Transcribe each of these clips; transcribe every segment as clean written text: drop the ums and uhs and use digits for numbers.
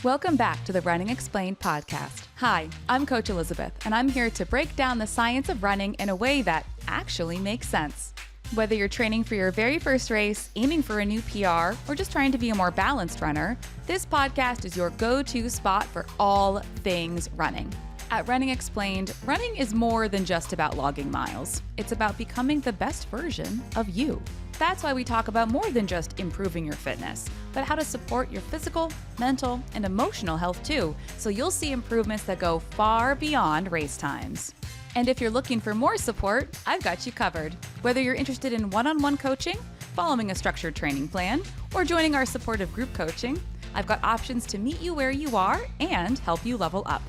Welcome back to the Running Explained podcast. Hi, I'm Coach Elizabeth, and I'm here to break down the science of running in a way that actually makes sense. Whether you're training for your very first race, aiming for a new PR, or just trying to be a more balanced runner, this podcast is your go-to spot for all things running. At Running Explained, running is more than just about logging miles. It's about becoming the best version of you. That's why we talk about more than just improving your fitness, but how to support your physical, mental, and emotional health too, so you'll see improvements that go far beyond race times. And if you're looking for more support, I've got you covered. Whether you're interested in one-on-one coaching, following a structured training plan, or joining our supportive group coaching, I've got options to meet you where you are and help you level up.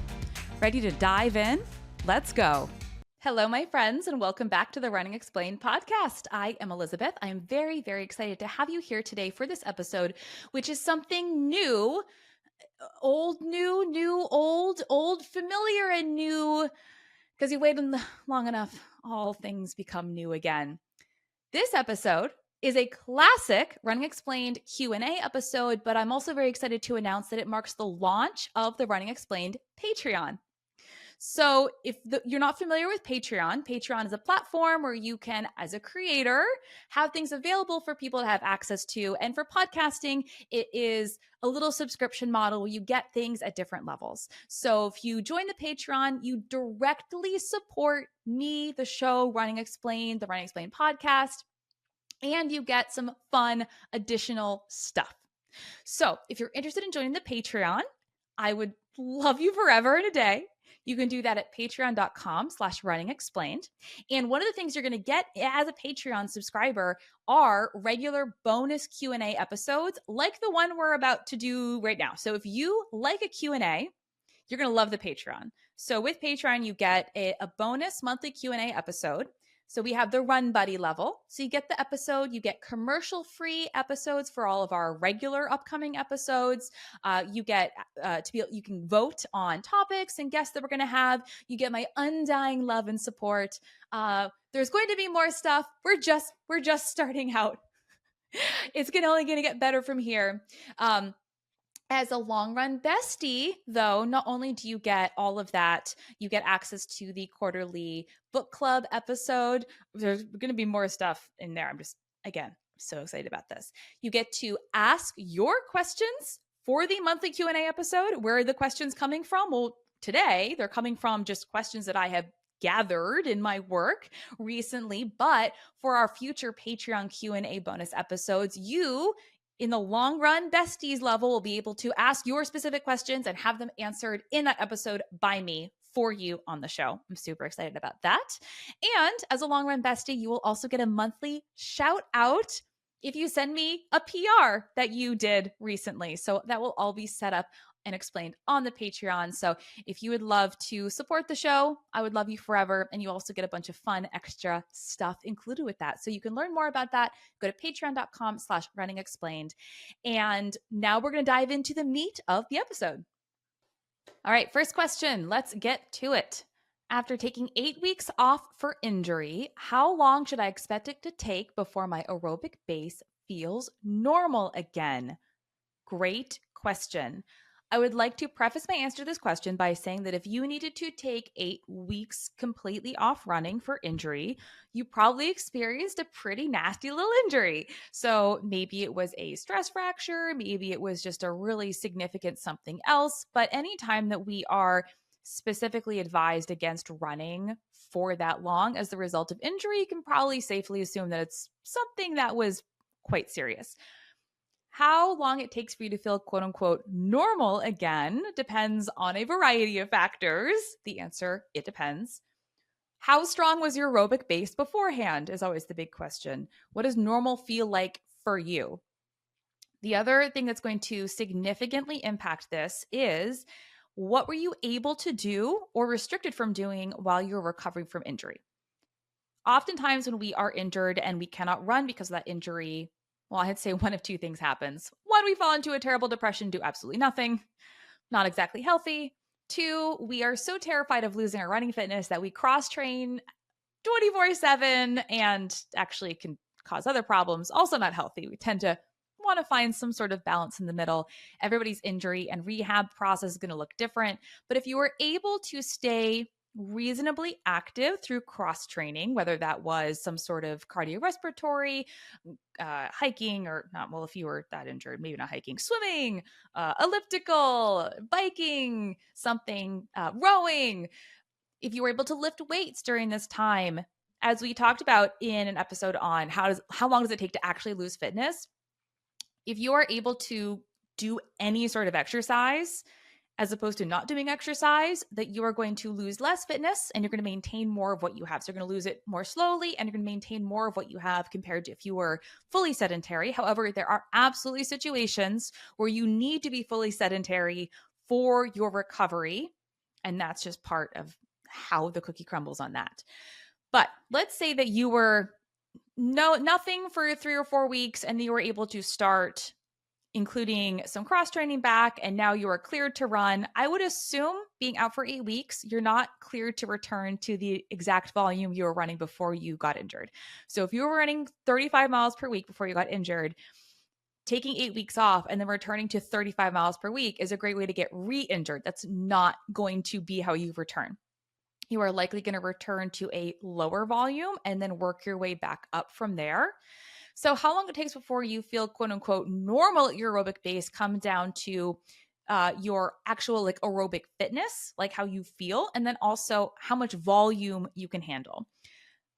Ready to dive in? Let's go. Hello, my friends, and welcome back to the Running Explained podcast. I am Elizabeth. I am very, very excited to have you here today for this episode, which is something new, old, new, old, familiar, and new, because you waited long enough, all things become new again. This episode is a classic Running Explained Q&A episode, but I'm also very excited to announce that it marks the launch of the Running Explained Patreon. So if you're not familiar with Patreon, Patreon is a platform where you can, as a creator, have things available for people to have access to. And for podcasting, it is a little subscription model where you get things at different levels. So if you join the Patreon, you directly support me, the show, Running Explained, the Running Explained podcast, and you get some fun additional stuff. So if you're interested in joining the Patreon, I would love you forever and a day. You can do that at patreon.com/runningexplained. And one of the things you're going to get as a Patreon subscriber are regular bonus Q&A episodes like the one we're about to do right now. So if you like a Q&A, you're going to love the Patreon. So with Patreon, you get a bonus monthly Q&A episode. So we have the Run Buddy level. So you get the episode, you get commercial-free episodes for all of our regular upcoming episodes. You get you can vote on topics and guests that we're going to have. You get my undying love and support. There's going to be more stuff. We're just starting out. It's only going to get better from here. As a long run bestie, though, not only do you get all of that, you get access to the quarterly book club episode. There's going to be more stuff in there. I'm just, again, so excited about this. You get to ask your questions for the monthly Q&A episode. Where are the questions coming from? Well, today they're coming from just questions that I have gathered in my work recently. But for our future Patreon Q&A bonus episodes, you in the long run besties level will be able to ask your specific questions and have them answered in that episode by me for you on the show. I'm super excited about that. And as a long run bestie, you will also get a monthly shout out if you send me a PR that you did recently. So that will all be set up and explained on the Patreon. So if you would love to support the show, I would love you forever. And you also get a bunch of fun extra stuff included with that. So you can learn more about that. Go to patreon.com/runningexplained. And now we're going to dive into the meat of the episode. All right, first question. Let's get to it. After taking 8 weeks off for injury, how long should I expect it to take before my aerobic base feels normal again? Great question. I would like to preface my answer to this question by saying that if you needed to take 8 weeks completely off running for injury, you probably experienced a pretty nasty little injury. So maybe it was a stress fracture, maybe it was just a really significant something else. But anytime that we are specifically advised against running for that long as the result of injury, you can probably safely assume that it's something that was quite serious. How long it takes for you to feel quote unquote normal again depends on a variety of factors. The answer, it depends. How strong was your aerobic base beforehand is always the big question. What does normal feel like for you? The other thing that's going to significantly impact this is what were you able to do or restricted from doing while you were recovering from injury? Oftentimes when we are injured and we cannot run because of that injury, well, I'd say one of two things happens. One, we fall into a terrible depression, do absolutely nothing, not exactly healthy. Two, we are so terrified of losing our running fitness that we cross-train 24/7 and actually can cause other problems. Also not healthy. We tend to want to find some sort of balance in the middle. Everybody's injury and rehab process is going to look different. But if you were able to stay reasonably active through cross training, whether that was some sort of cardiorespiratory, hiking, or not, well, if you were that injured, maybe not hiking, swimming, elliptical, biking, something, rowing, if you were able to lift weights during this time, as we talked about in an episode on how long does it take to actually lose fitness, if you are able to do any sort of exercise as opposed to not doing exercise, that you are going to lose less fitness and you're going to maintain more of what you have. So you're going to lose it more slowly and you're going to maintain more of what you have compared to if you were fully sedentary. However, there are absolutely situations where you need to be fully sedentary for your recovery. And that's just part of how the cookie crumbles on that. But let's say that you were nothing for 3 or 4 weeks and you were able to start including some cross training back, and now you are cleared to run. I would assume being out for 8 weeks, you're not cleared to return to the exact volume you were running before you got injured. So if you were running 35 miles per week before you got injured, taking 8 weeks off and then returning to 35 miles per week is a great way to get re-injured. That's not going to be how you return. You are likely going to return to a lower volume and then work your way back up from there. So how long it takes before you feel quote unquote normal at your aerobic base comes down to your actual like aerobic fitness, like how you feel, and then also how much volume you can handle.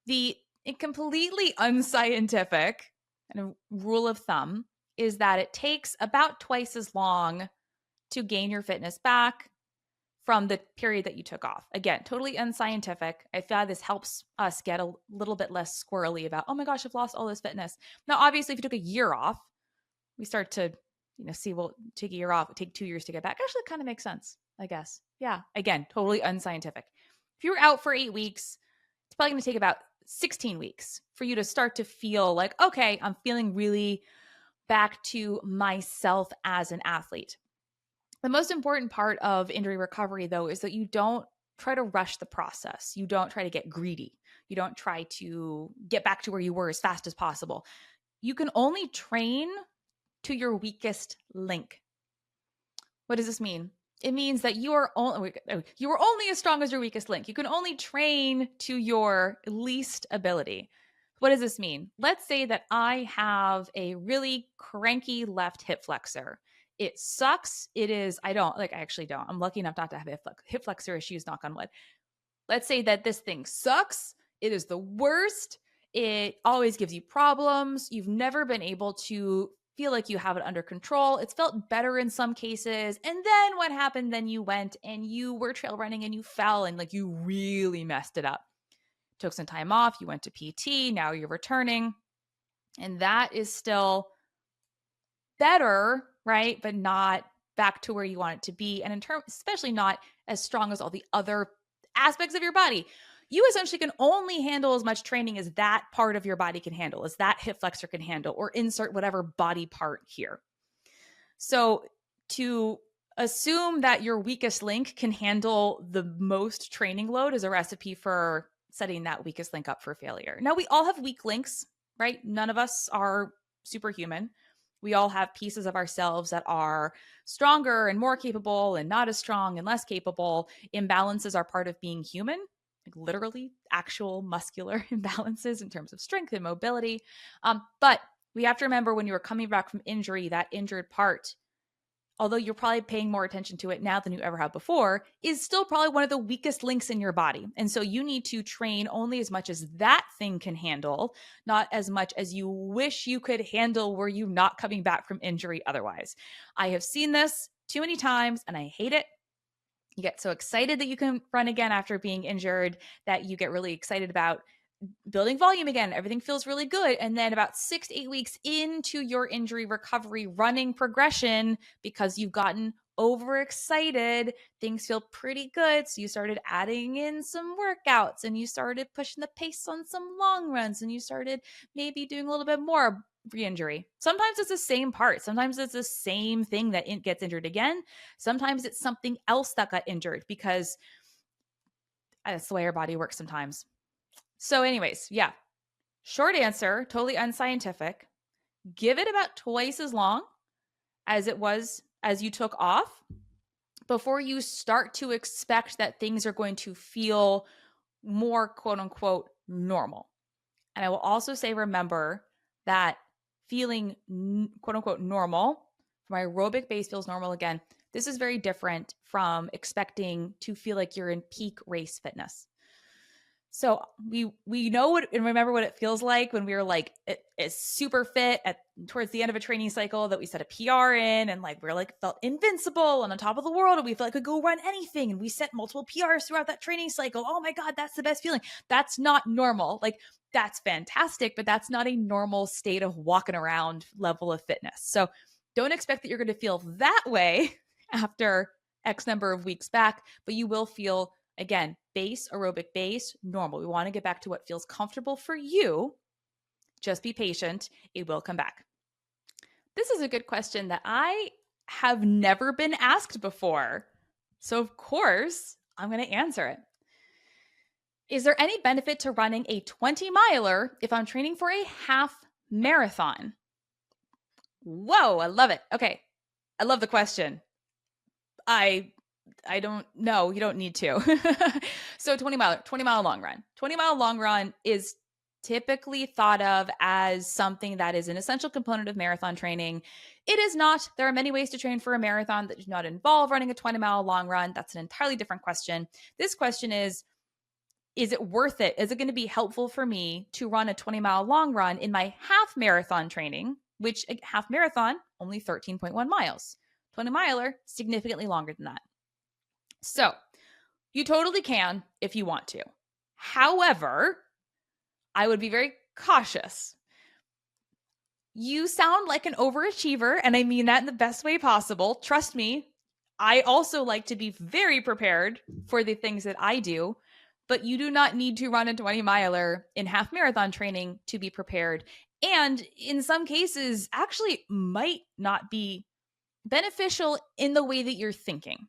The completely unscientific kind of rule of thumb is that it takes about twice as long to gain your fitness back from the period that you took off. Again, totally unscientific. I feel like this helps us get a little bit less squirrely about, oh my gosh, I've lost all this fitness. Now, obviously, if you took a year off, we start to, see, well, take a year off, take 2 years to get back. Actually, it kind of makes sense, I guess. Yeah, again, totally unscientific. If you were out for 8 weeks, it's probably going to take about 16 weeks for you to start to feel like, okay, I'm feeling really back to myself as an athlete. The most important part of injury recovery, though, is that you don't try to rush the process. You don't try to get greedy. You don't try to get back to where you were as fast as possible. You can only train to your weakest link. What does this mean? It means that you are only as strong as your weakest link. You can only train to your least ability. What does this mean? Let's say that I have a really cranky left hip flexor. It sucks. I actually don't. I'm lucky enough not to have hip flexor issues, knock on wood. Let's say that this thing sucks. It is the worst. It always gives you problems. You've never been able to feel like you have it under control. It's felt better in some cases. And then what happened? Then you went and you were trail running and you fell and like you really messed it up. Took some time off. You went to PT. Now you're returning. And that is still better, right? But not back to where you want it to be. And in terms, especially not as strong as all the other aspects of your body. You essentially can only handle as much training as that part of your body can handle, as that hip flexor can handle, or insert whatever body part here. So to assume that your weakest link can handle the most training load is a recipe for setting that weakest link up for failure. Now, we all have weak links, right? None of us are superhuman. We all have pieces of ourselves that are stronger and more capable and not as strong and less capable. Imbalances are part of being human, like literally actual muscular imbalances in terms of strength and mobility. But we have to remember when you are coming back from injury, that injured part, although you're probably paying more attention to it now than you ever have before, is still probably one of the weakest links in your body. And so you need to train only as much as that thing can handle, not as much as you wish you could handle were you not coming back from injury otherwise. I have seen this too many times and I hate it. You get so excited that you can run again after being injured that you get really excited about building volume again. Everything feels really good. And then about 6 to 8 weeks into your injury recovery running progression, because you've gotten overexcited, things feel pretty good. So you started adding in some workouts and you started pushing the pace on some long runs and you started maybe doing a little bit more re-injury. Sometimes it's the same part. Sometimes it's the same thing that gets injured again. Sometimes it's something else that got injured because that's the way our body works sometimes. So anyways, yeah, short answer, totally unscientific. give it about twice as long as it was as you took off before you start to expect that things are going to feel more quote unquote normal. And I will also say, remember that feeling quote unquote normal, my aerobic base feels normal again. This is very different from expecting to feel like you're in peak race fitness. So we know what and remember what it feels like when we were like it's super fit at towards the end of a training cycle that we set a PR in and like we're like felt invincible and on top of the world and we felt like we could go run anything and we set multiple PRs throughout that training cycle. Oh my God, that's the best feeling. That's not normal. Like that's fantastic, but that's not a normal state of walking around level of fitness. So don't expect that you're going to feel that way after X number of weeks back, but you will feel, again, base, aerobic base, normal. We want to get back to what feels comfortable for you. Just be patient. It will come back. This is a good question that I have never been asked before. So, of course, I'm going to answer it. Is there any benefit to running a 20-miler if I'm training for a half marathon? Whoa, I love it. Okay. I love the question. I don't know. You don't need to. So 20 mile long run. 20-mile long run is typically thought of as something that is an essential component of marathon training. It is not. There are many ways to train for a marathon that do not involve running a 20-mile long run. That's an entirely different question. This question is it worth it? Is it going to be helpful for me to run a 20-mile long run in my half marathon training, which a half marathon, only 13.1 miles. 20-miler, significantly longer than that. So you totally can if you want to. However, I would be very cautious. You sound like an overachiever, and I mean that in the best way possible. Trust me, I also like to be very prepared for the things that I do, but you do not need to run a 20-miler in half marathon training to be prepared. And in some cases, actually might not be beneficial in the way that you're thinking.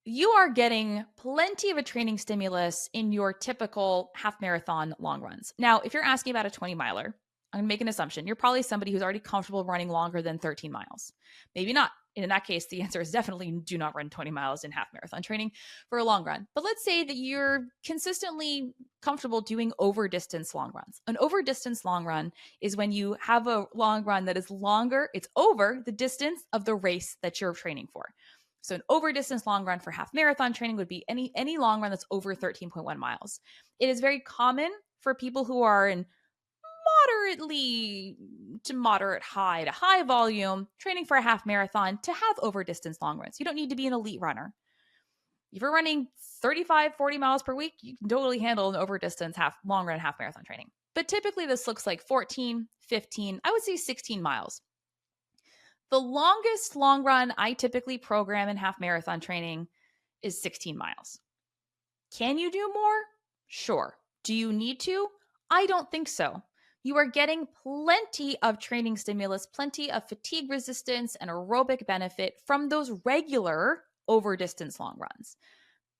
You are getting plenty of a training stimulus in your typical half marathon long runs. Now, if you're asking about a 20-miler, I'm going to make an assumption. You're probably somebody who's already comfortable running longer than 13 miles. Maybe not. In that case, the answer is definitely do not run 20 miles in half marathon training for a long run. But let's say that you're consistently comfortable doing over distance long runs. An over distance long run is when you have a long run that is longer. It's over the distance of the race that you're training for. So an over distance long run for half marathon training would be any long run that's over 13.1 miles. It is very common for people who are in moderately to moderate high to high volume training for a half marathon to have over distance long runs. You don't need to be an elite runner. If you're running 35, 40 miles per week, you can totally handle an over distance long run half marathon training. But typically this looks like 14, 15, I would say 16 miles. The longest long run I typically program in half marathon training is 16 miles. Can you do more? Sure. Do you need to? I don't think so. You are getting plenty of training stimulus, plenty of fatigue resistance and aerobic benefit from those regular over distance long runs.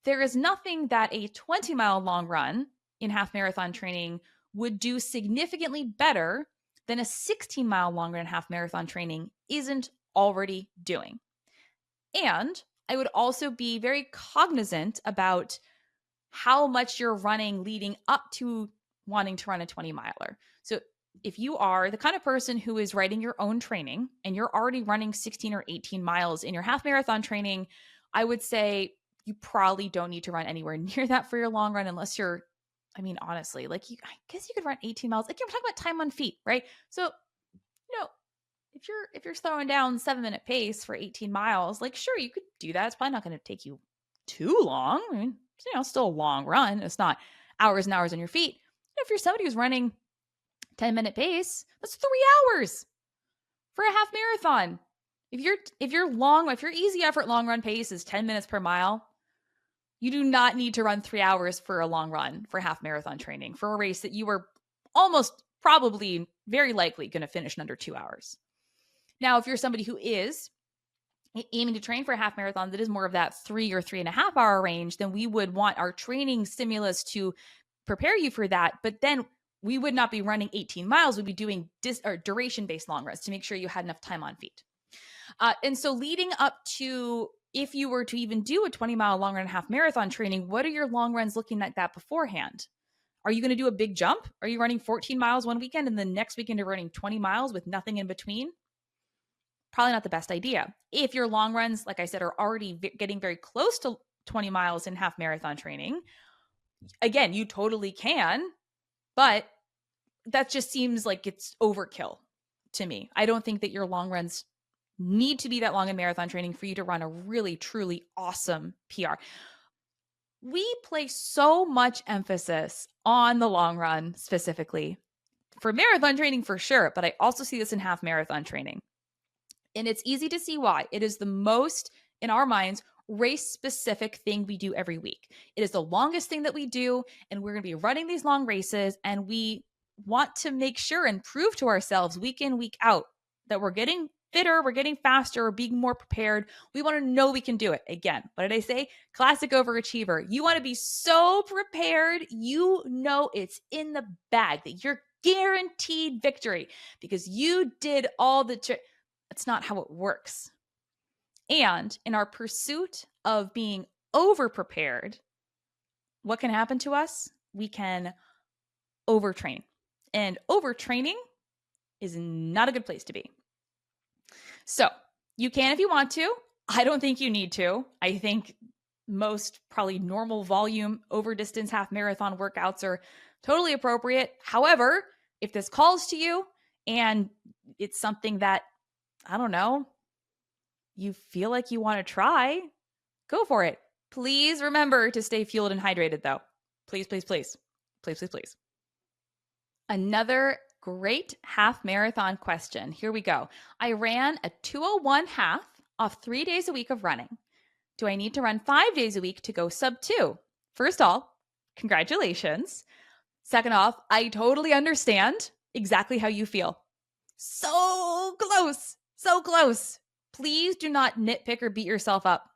There is nothing that a 20-mile long run in half marathon training would do significantly better than a 16-mile long run half marathon training isn't already doing. And I would also be very cognizant about how much you're running leading up to wanting to run a 20-miler. So if you are the kind of person who is writing your own training and you're already running 16 or 18 miles in your half marathon training, I would say you probably don't need to run anywhere near that for your long run unless you're, I mean, honestly, like I guess you could run 18 miles. Like you're talking about time on feet, right? So, if you're slowing down 7-minute pace for 18 miles, like sure, you could do that. It's probably not going to take you too long. I mean, still a long run. It's not hours and hours on your feet. If you're somebody who's running 10-minute pace, that's 3 hours for a half marathon. If your easy effort long run pace is 10 minutes per mile, you do not need to run 3 hours for a long run for half marathon training for a race that you are almost probably very likely going to finish in under 2 hours. Now, if you're somebody who is aiming to train for a half marathon that is more of that 3 or 3.5 hour range, then we would want our training stimulus to prepare you for that. But then we would not be running 18 miles. We'd be doing duration-based long runs to make sure you had enough time on feet. And so leading up to, if you were to even do a 20-mile long run and half marathon training, what are your long runs looking like that beforehand? Are you going to do a big jump? Are you running 14 miles one weekend and the next weekend you're running 20 miles with nothing in between? Probably not the best idea. If your long runs, like I said, are already getting very close to 20 miles in half marathon training, again, you totally can, but that just seems like it's overkill to me. I don't think that your long runs need to be that long in marathon training for you to run a really, truly awesome PR. We place so much emphasis on the long run specifically for marathon training for sure, but I also see this in half marathon training. And it's easy to see why. It is the most, in our minds, race-specific thing we do every week. It is the longest thing that we do, and we're going to be running these long races, and we want to make sure and prove to ourselves week in, week out that we're getting fitter, we're getting faster, we're being more prepared. We want to know we can do it. Again, what did I say? Classic overachiever. You want to be so prepared, you know it's in the bag, that you're guaranteed victory because you did all the That's not how it works. And in our pursuit of being over-prepared, what can happen to us? We can overtrain. And overtraining is not a good place to be. So you can if you want to. I don't think you need to. I think most probably normal volume over distance half marathon workouts are totally appropriate. However, if this calls to you and it's something that, I don't know, you feel like you want to try, go for it. Please remember to stay fueled and hydrated though. Please, please, please. Please, please, please. Another great half marathon question. Here we go. I ran a 2:01 half off 3 days a week of running. Do I need to run 5 days a week to go sub 2? First off, congratulations. Second off, I totally understand exactly how you feel. So close, so close. Please do not nitpick or beat yourself up.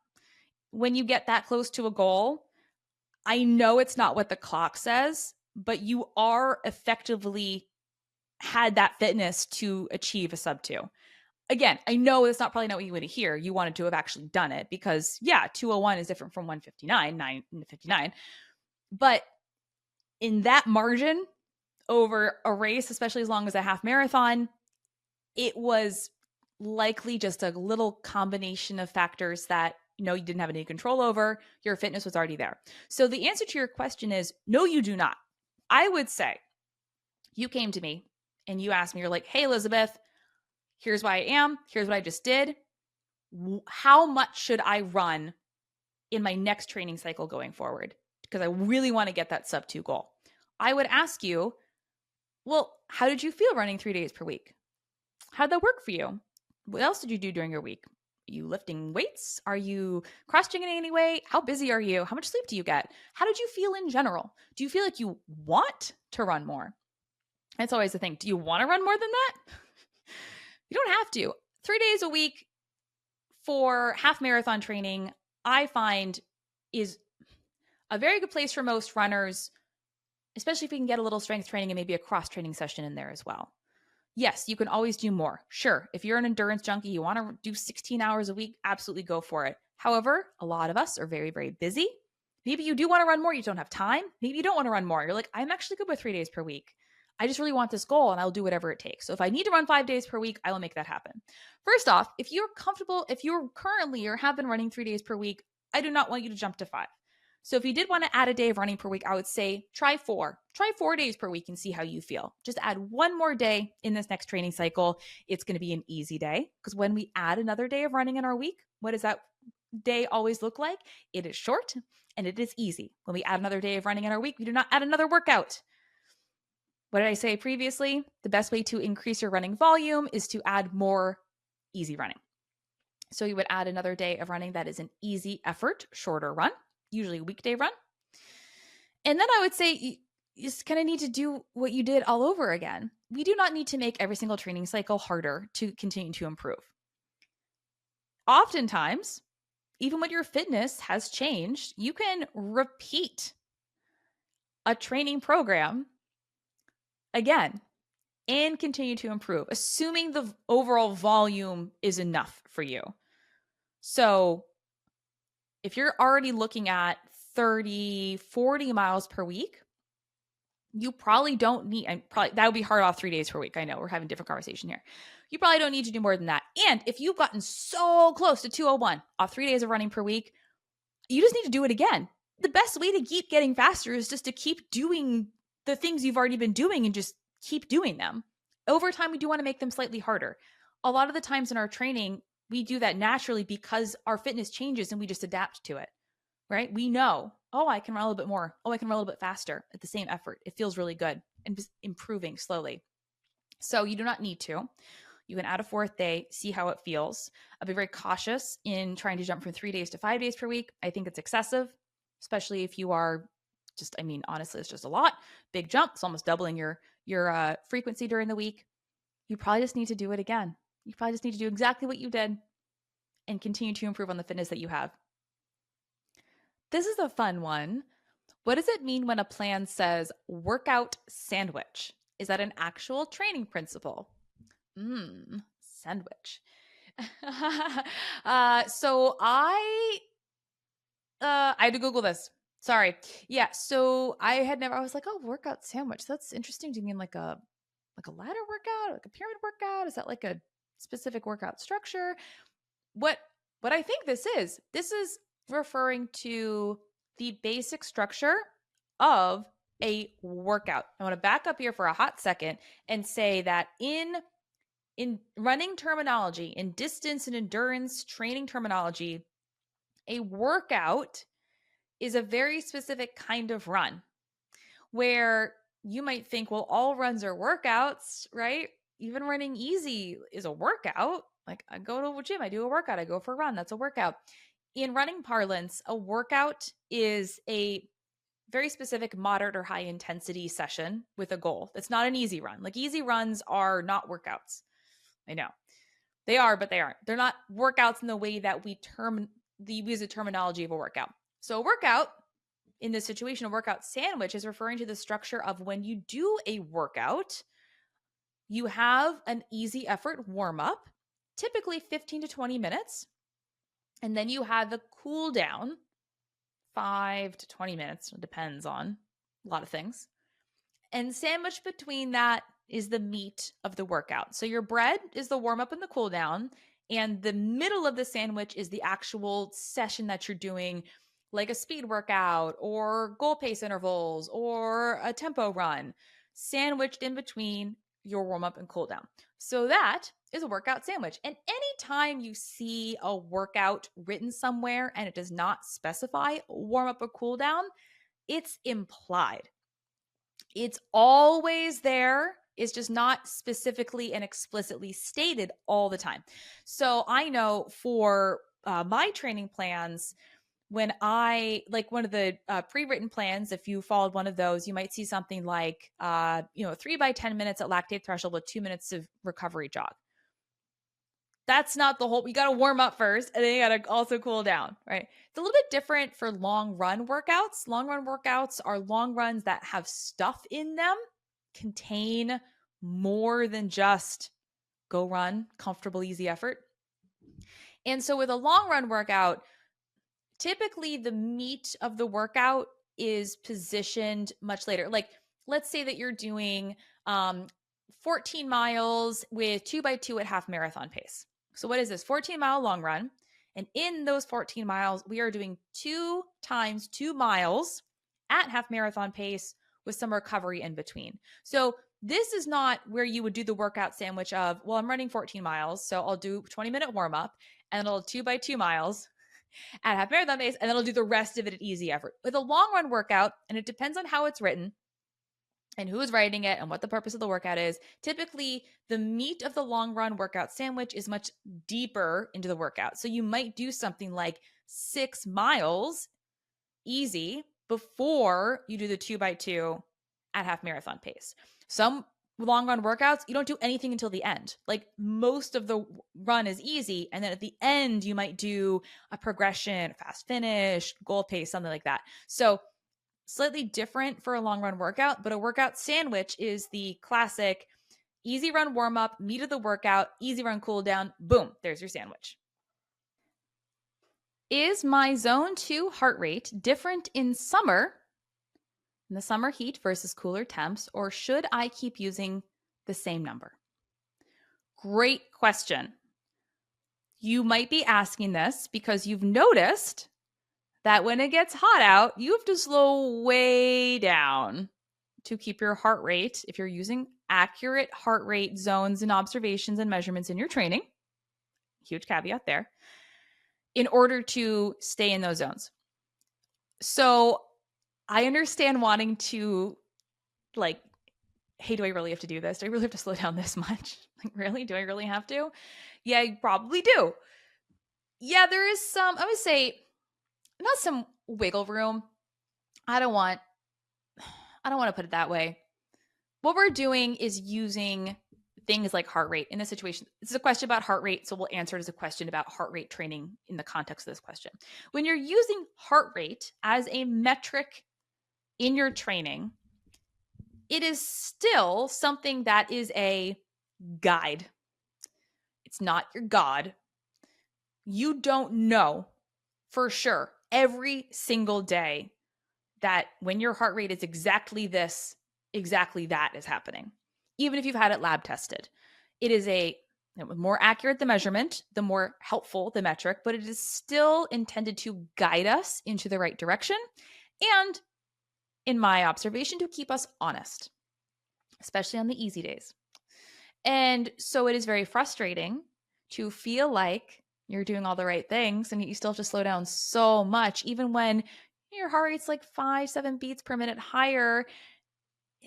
When you get that close to a goal, I know it's not what the clock says, but you are effectively had that fitness to achieve a sub 2. Again, I know it's probably not what you want to hear. You wanted to have actually done it because, yeah, 2:01 is different from 1:59, 9:59. But in that margin over a race, especially as long as a half marathon, it was likely just a little combination of factors that you didn't have any control over. Your fitness was already there. So the answer to your question is no, you do not. I would say you came to me and you asked me, you're like, hey, Elizabeth, here's why I am. Here's what I just did. How much should I run in my next training cycle going forward? Because I really want to get that sub 2 goal. I would ask you, well, how did you feel running 3 days per week? How'd that work for you? What else did you do during your week? Are you lifting weights? Are you cross-training in any way? How busy are you? How much sleep do you get? How did you feel in general? Do you feel like you want to run more? That's always the thing. Do you want to run more than that? You don't have to. 3 days a week for half marathon training, I find is a very good place for most runners, especially if we can get a little strength training and maybe a cross-training session in there as well. Yes, you can always do more. Sure, if you're an endurance junkie, you want to do 16 hours a week, absolutely go for it. However, a lot of us are very, very busy. Maybe you do want to run more, you don't have time. Maybe you don't want to run more. You're like, I'm actually good with 3 days per week. I just really want this goal and I'll do whatever it takes. So if I need to run 5 days per week, I will make that happen. First off, if you're comfortable, if you're currently or have been running 3 days per week, I do not want you to jump to 5. So if you did want to add a day of running per week, I would say try 4. Try 4 days per week and see how you feel. Just add one more day in this next training cycle. It's going to be an easy day because when we add another day of running in our week, what does that day always look like? It is short and it is easy. When we add another day of running in our week, we do not add another workout. What did I say previously? The best way to increase your running volume is to add more easy running. So you would add another day of running that is an easy effort, shorter run, usually a weekday run. And then I would say you just kind of need to do what you did all over again. We do not need to make every single training cycle harder to continue to improve. Oftentimes, even when your fitness has changed, you can repeat a training program again and continue to improve, assuming the overall volume is enough for you. So if you're already looking at 30, 40 miles per week, you probably don't need, and probably that would be hard off 3 days per week. I know we're having a different conversation here. You probably don't need to do more than that. And if you've gotten so close to 201 off 3 days of running per week, you just need to do it again. The best way to keep getting faster is just to keep doing the things you've already been doing and just keep doing them. Over time, we do want to make them slightly harder. A lot of the times in our training, we do that naturally because our fitness changes and we just adapt to it, right? We know, oh, I can run a little bit more. Oh, I can run a little bit faster at the same effort. It feels really good and just improving slowly. So you do not need to. You can add a fourth day, see how it feels. I'll be very cautious in trying to jump from 3 days to 5 days per week. I think it's excessive, especially if you are just, I mean, honestly, it's just a lot. Big jump. It's almost doubling your frequency during the week. You probably just need to do it again. You probably just need to do exactly what you did and continue to improve on the fitness that you have. This is a fun one. What does it mean when a plan says workout sandwich? Is that an actual training principle? Sandwich. So I had to Google this. Sorry. Yeah. So I was like, oh, workout sandwich. That's interesting. Do you mean like a ladder workout, like a pyramid workout? Is that like a specific workout structure? What I think this is referring to the basic structure of a workout. I want to back up here for a hot second and say that in running terminology, in distance and endurance training terminology, a workout is a very specific kind of run where you might think, well, all runs are workouts, right? Even running easy is a workout. Like I go to a gym, I do a workout, I go for a run, that's a workout. In running parlance, a workout is a very specific moderate or high intensity session with a goal. It's not an easy run. Like easy runs are not workouts. I know. They are, but they aren't. They're not workouts in the way that we use the terminology of a workout. So a workout, in this situation, a workout sandwich is referring to the structure of when you do a workout, you have an easy effort warm up, typically 15 to 20 minutes. And then you have the cool down, 5 to 20 minutes. It depends on a lot of things. And sandwiched between that is the meat of the workout. So your bread is the warm up and the cool down. And the middle of the sandwich is the actual session that you're doing, like a speed workout or goal pace intervals or a tempo run, sandwiched in between your warm up and cool down. So that is a workout sandwich. And anytime you see a workout written somewhere and it does not specify warm up or cool down, it's implied. It's always there. It's just not specifically and explicitly stated all the time. So I know for my training plans, when I like one of the pre-written plans, if you followed one of those, you might see something like, 3 by 10 minutes at lactate threshold with 2 minutes of recovery jog. That's not the whole, you got to warm up first and then you got to also cool down, right? It's a little bit different for long run workouts. Long run workouts are long runs that have stuff in them, contain more than just go run, comfortable, easy effort. And so with a long run workout, typically the meat of the workout is positioned much later. Like let's say that you're doing 14 miles with 2x2 at half marathon pace. So what is this? 14-mile long run. And in those 14 miles, we are doing 2 times 2 miles at half marathon pace with some recovery in between. So this is not where you would do the workout sandwich of, well, I'm running 14 miles, so I'll do 20-minute warm up and I'll 2x2 miles at half marathon pace, and then I'll do the rest of it at easy effort. With a long run workout, and it depends on how it's written and who is writing it and what the purpose of the workout is, typically the meat of the long run workout sandwich is much deeper into the workout. So you might do something like 6 miles easy before you do the 2x2 at half marathon pace. Some long run workouts, you don't do anything until the end. Like most of the run is easy. And then at the end, you might do a progression, fast finish, goal pace, something like that. So slightly different for a long run workout, but a workout sandwich is the classic easy run warm up, meat of the workout, easy run cool down. Boom, there's your sandwich. Is my zone 2 heart rate different in summer, in the summer heat versus cooler temps, or should I keep using the same number? Great question. You might be asking this because you've noticed that when it gets hot out, you have to slow way down to keep your heart rate, if you're using accurate heart rate zones and observations and measurements in your training, huge caveat there, in order to stay in those zones. So I understand wanting to, like, hey, do I really have to do this? Do I really have to slow down this much? Like, really? Do I really have to? Yeah, you probably do. Yeah, there is some, I would say, not some wiggle room. I don't want to put it that way. What we're doing is using things like heart rate in this situation. This is a question about heart rate, so we'll answer it as a question about heart rate training in the context of this question. When you're using heart rate as a metric in your training, it is still something that is a guide. It's not your God. You don't know for sure every single day that when your heart rate is exactly this, exactly that is happening. Even if you've had it lab tested, it is the more accurate the measurement, the more helpful the metric, but it is still intended to guide us into the right direction. And in my observation, to keep us honest, especially on the easy days. And so it is very frustrating to feel like you're doing all the right things and you still have to slow down so much, even when your heart rate's like 5-7 beats per minute higher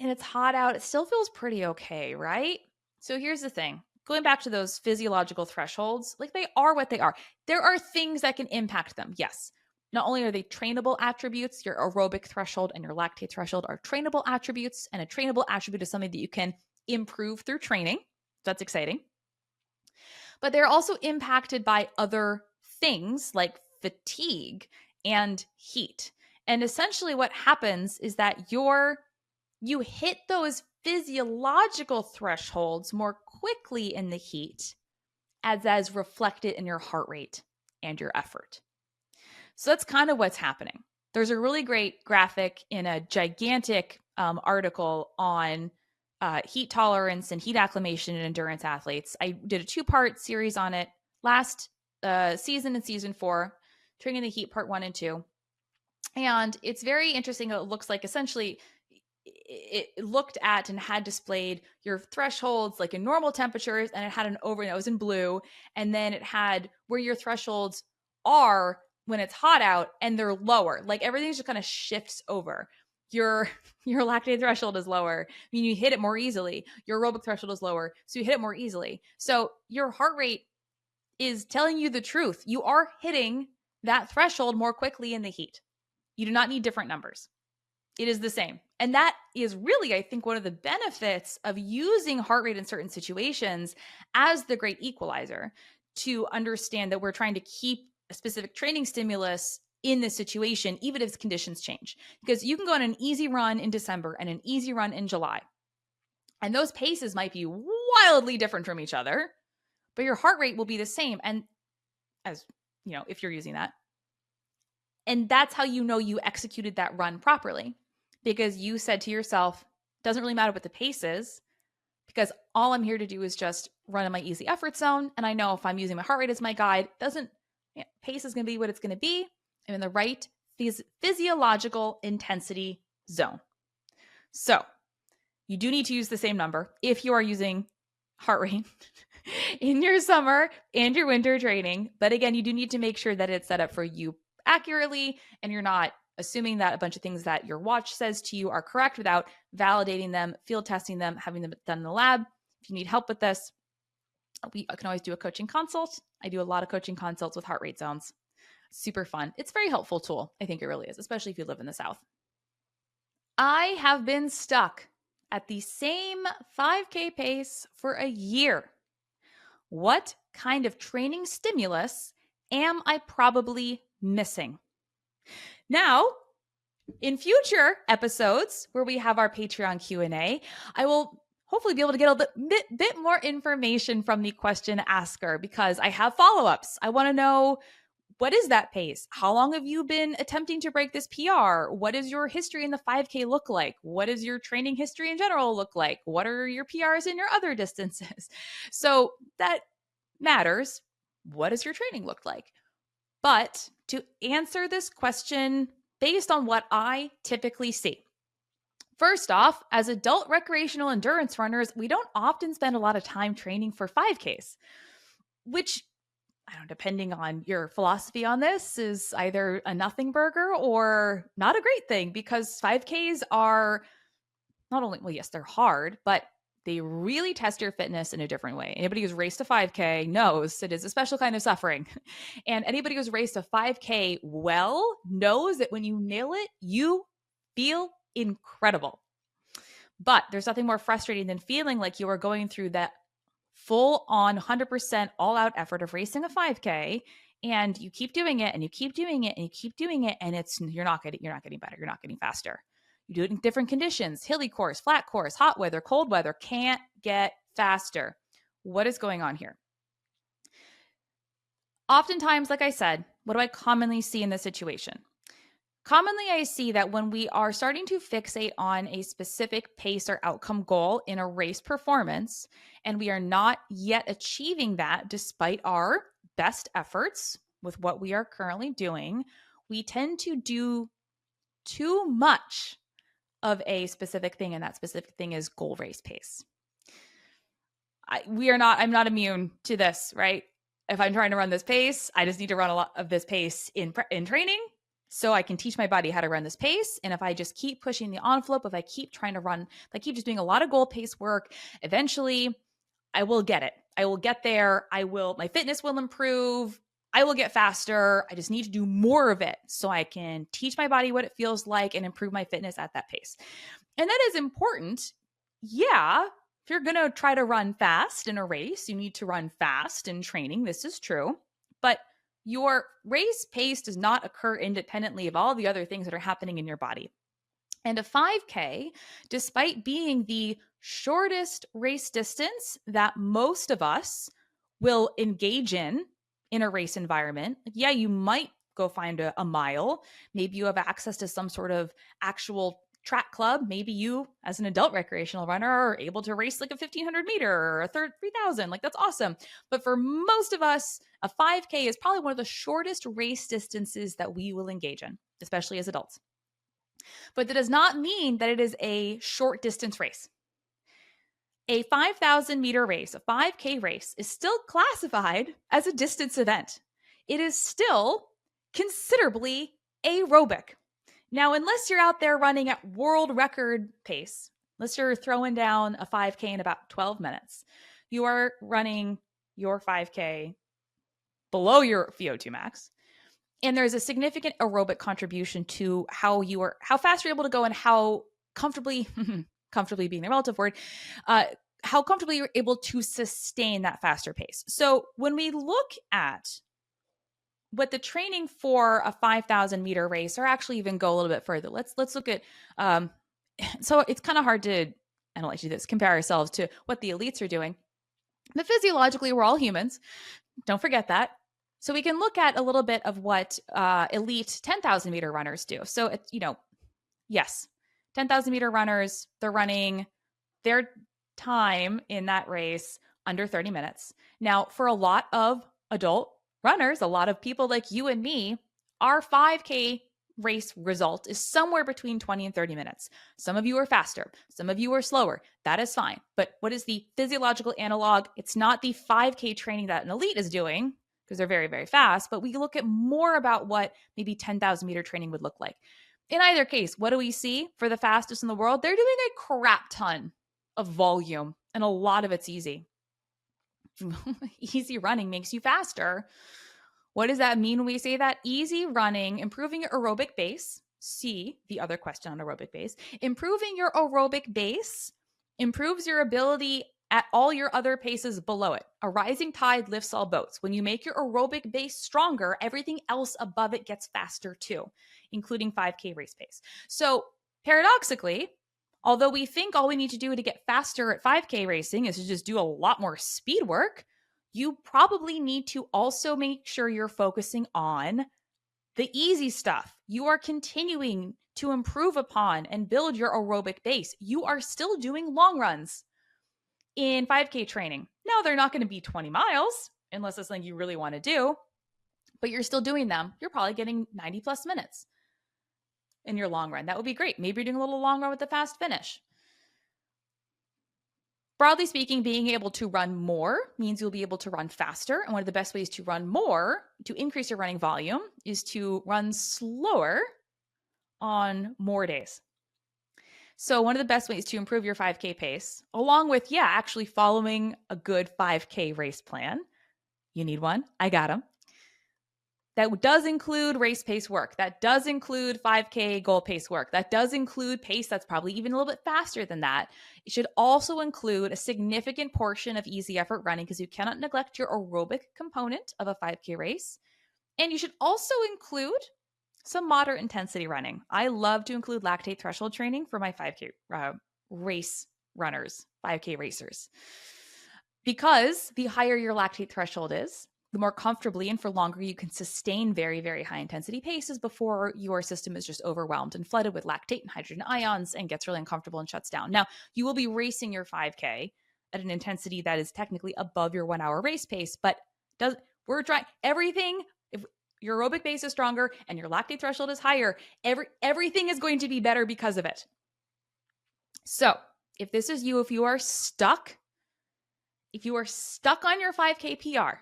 and it's hot out. It still feels pretty okay, right? So here's the thing. Going back to those physiological thresholds, like, they are what they are. There are things that can impact them. Yes. Not only are they trainable attributes, your aerobic threshold and your lactate threshold are trainable attributes, and a trainable attribute is something that you can improve through training. That's exciting. But they're also impacted by other things like fatigue and heat. And essentially what happens is that you hit those physiological thresholds more quickly in the heat, as reflected in your heart rate and your effort. So that's kind of what's happening. There's a really great graphic in a gigantic article on heat tolerance and heat acclimation in endurance athletes. I did a 2-part series on it last season, in season 4, Training the Heat part 1 and 2. And it's very interesting. It looks like essentially it looked at and had displayed your thresholds like in normal temperatures, and it had it was in blue, and then it had where your thresholds are when it's hot out and they're lower. Like, everything just kind of shifts over. Your lactate threshold is lower. I mean, you hit it more easily. Your aerobic threshold is lower, so you hit it more easily. So your heart rate is telling you the truth. You are hitting that threshold more quickly in the heat. You do not need different numbers. It is the same. And that is really, I think, one of the benefits of using heart rate in certain situations as the great equalizer, to understand that we're trying to keep a specific training stimulus in this situation, even if conditions change. Because you can go on an easy run in December and an easy run in July, and those paces might be wildly different from each other, but your heart rate will be the same. And as you know, if you're using that, and that's how you know you executed that run properly, because you said to yourself, doesn't really matter what the pace is, because all I'm here to do is just run in my easy effort zone. And I know if I'm using my heart rate as my guide, pace is going to be what it's going to be. I'm in the right physiological intensity zone. So you do need to use the same number if you are using heart rate in your summer and your winter training. But again, you do need to make sure that it's set up for you accurately, and you're not assuming that a bunch of things that your watch says to you are correct without validating them, field testing them, having them done in the lab. If you need help with this, we can always do a coaching consult. I do a lot of coaching consults with heart rate zones. Super fun. It's a very helpful tool. I think it really is, especially if you live in the South. I have been stuck at the same 5K pace for a year. What kind of training stimulus am I probably missing? Now, In future episodes where we have our Patreon Q&A, I will hopefully be able to get a bit more information from the question asker, because I have follow-ups. I want to know, what is that pace? How long have you been attempting to break this PR? What does your history in the 5K look like? What does your training history in general look like? What are your PRs in your other distances? So that matters. What does your training look like? But to answer this question based on what I typically see, first off, as adult recreational endurance runners, we don't often spend a lot of time training for 5Ks, which, I don't know, depending on your philosophy on this, is either a nothing burger or not a great thing, because 5Ks are not only, well, yes, they're hard, but they really test your fitness in a different way. Anybody who's raced a 5K knows it is a special kind of suffering. And anybody who's raced a 5K well knows that when you nail it, you feel incredible. But there's nothing more frustrating than feeling like you are going through that full on 100% all out effort of racing a 5K, and you keep doing it and you keep doing it and you keep doing it, and you're not getting better. You're not getting faster. You do it in different conditions, hilly course, flat course, hot weather, cold weather, can't get faster. What is going on here? Oftentimes, like I said, what do I commonly see in this situation? Commonly, I see that when we are starting to fixate on a specific pace or outcome goal in a race performance, and we are not yet achieving that despite our best efforts with what we are currently doing, we tend to do too much of a specific thing, and that specific thing is goal race pace. I'm not immune to this, right? If I'm trying to run this pace, I just need to run a lot of this pace in training, so I can teach my body how to run this pace. And if I just keep pushing the envelope, if I keep trying to run, if I keep just doing a lot of goal pace work, eventually I will get it. I will get there. My fitness will improve. I will get faster. I just need to do more of it so I can teach my body what it feels like and improve my fitness at that pace. And that is important. Yeah. If you're going to try to run fast in a race, you need to run fast in training. This is true. But your race pace does not occur independently of all the other things that are happening in your body. And a 5K, despite being the shortest race distance that most of us will engage in a race environment, yeah, you might go find a mile. Maybe you have access to some sort of actual track club. Maybe you, as an adult recreational runner, are able to race like a 1,500 meter or a 3,000. Like, that's awesome. But for most of us, a 5K is probably one of the shortest race distances that we will engage in, especially as adults. But that does not mean that it is a short distance race. A 5,000 meter race, a 5K race, is still classified as a distance event. It is still considerably aerobic. Now, unless you're out there running at world record pace, unless you're throwing down a 5K in about 12 minutes, you are running your 5K below your VO2 max. And there's a significant aerobic contribution to how fast you're able to go, and how comfortably being the relative word, how comfortably you're able to sustain that faster pace. So when we look at what the training for a 5,000 meter race, or actually even go a little bit further, let's look at, so it's kind of hard to, I don't like to do this, compare ourselves to what the elites are doing. But physiologically, we're all humans. Don't forget that. So we can look at a little bit of what elite 10,000 meter runners do. So, yes, 10,000 meter runners, they're running their time in that race under 30 minutes. Now, for a lot of adult runners, a lot of people like you and me, our 5K race result is somewhere between 20 and 30 minutes. Some of you are faster. Some of you are slower. That is fine. But what is the physiological analog? It's not the 5K training that an elite is doing, because they're very, very fast, but we look at more about what maybe 10,000 meter training would look like. In either case, what do we see for the fastest in the world? They're doing a crap ton of volume, and a lot of it's easy. Easy running makes you faster. What does that mean when we say that? Easy running, improving your aerobic base. See the other question on aerobic base. Improving your aerobic base improves your ability at all your other paces below it. A rising tide lifts all boats. When you make your aerobic base stronger, everything else above it gets faster too, including 5K race pace. So paradoxically, although we think all we need to do to get faster at 5K racing is to just do a lot more speed work, you probably need to also make sure you're focusing on the easy stuff. You are continuing to improve upon and build your aerobic base. You are still doing long runs in 5K training. Now, they're not going to be 20 miles unless it's something you really want to do, but you're still doing them. You're probably getting 90 plus minutes in your long run. That would be great. Maybe you're doing a little long run with a fast finish. Broadly speaking, being able to run more means you'll be able to run faster. And one of the best ways to run more, to increase your running volume, is to run slower on more days. So one of the best ways to improve your 5K pace, along with, actually following a good 5K race plan. You need one? I got them. That does include race pace work. That does include 5K goal pace work. That does include pace that's probably even a little bit faster than that. It should also include a significant portion of easy effort running because you cannot neglect your aerobic component of a 5K race. And you should also include some moderate intensity running. I love to include lactate threshold training for my 5K race runners, 5K racers. Because the higher your lactate threshold is, the more comfortably and for longer you can sustain very, very high intensity paces before your system is just overwhelmed and flooded with lactate and hydrogen ions and gets really uncomfortable and shuts down. Now, you will be racing your 5K at an intensity that is technically above your 1 hour race pace, but we're trying everything. If your aerobic base is stronger and your lactate threshold is higher, everything is going to be better because of it. So if this is you, if you are stuck on your 5K PR,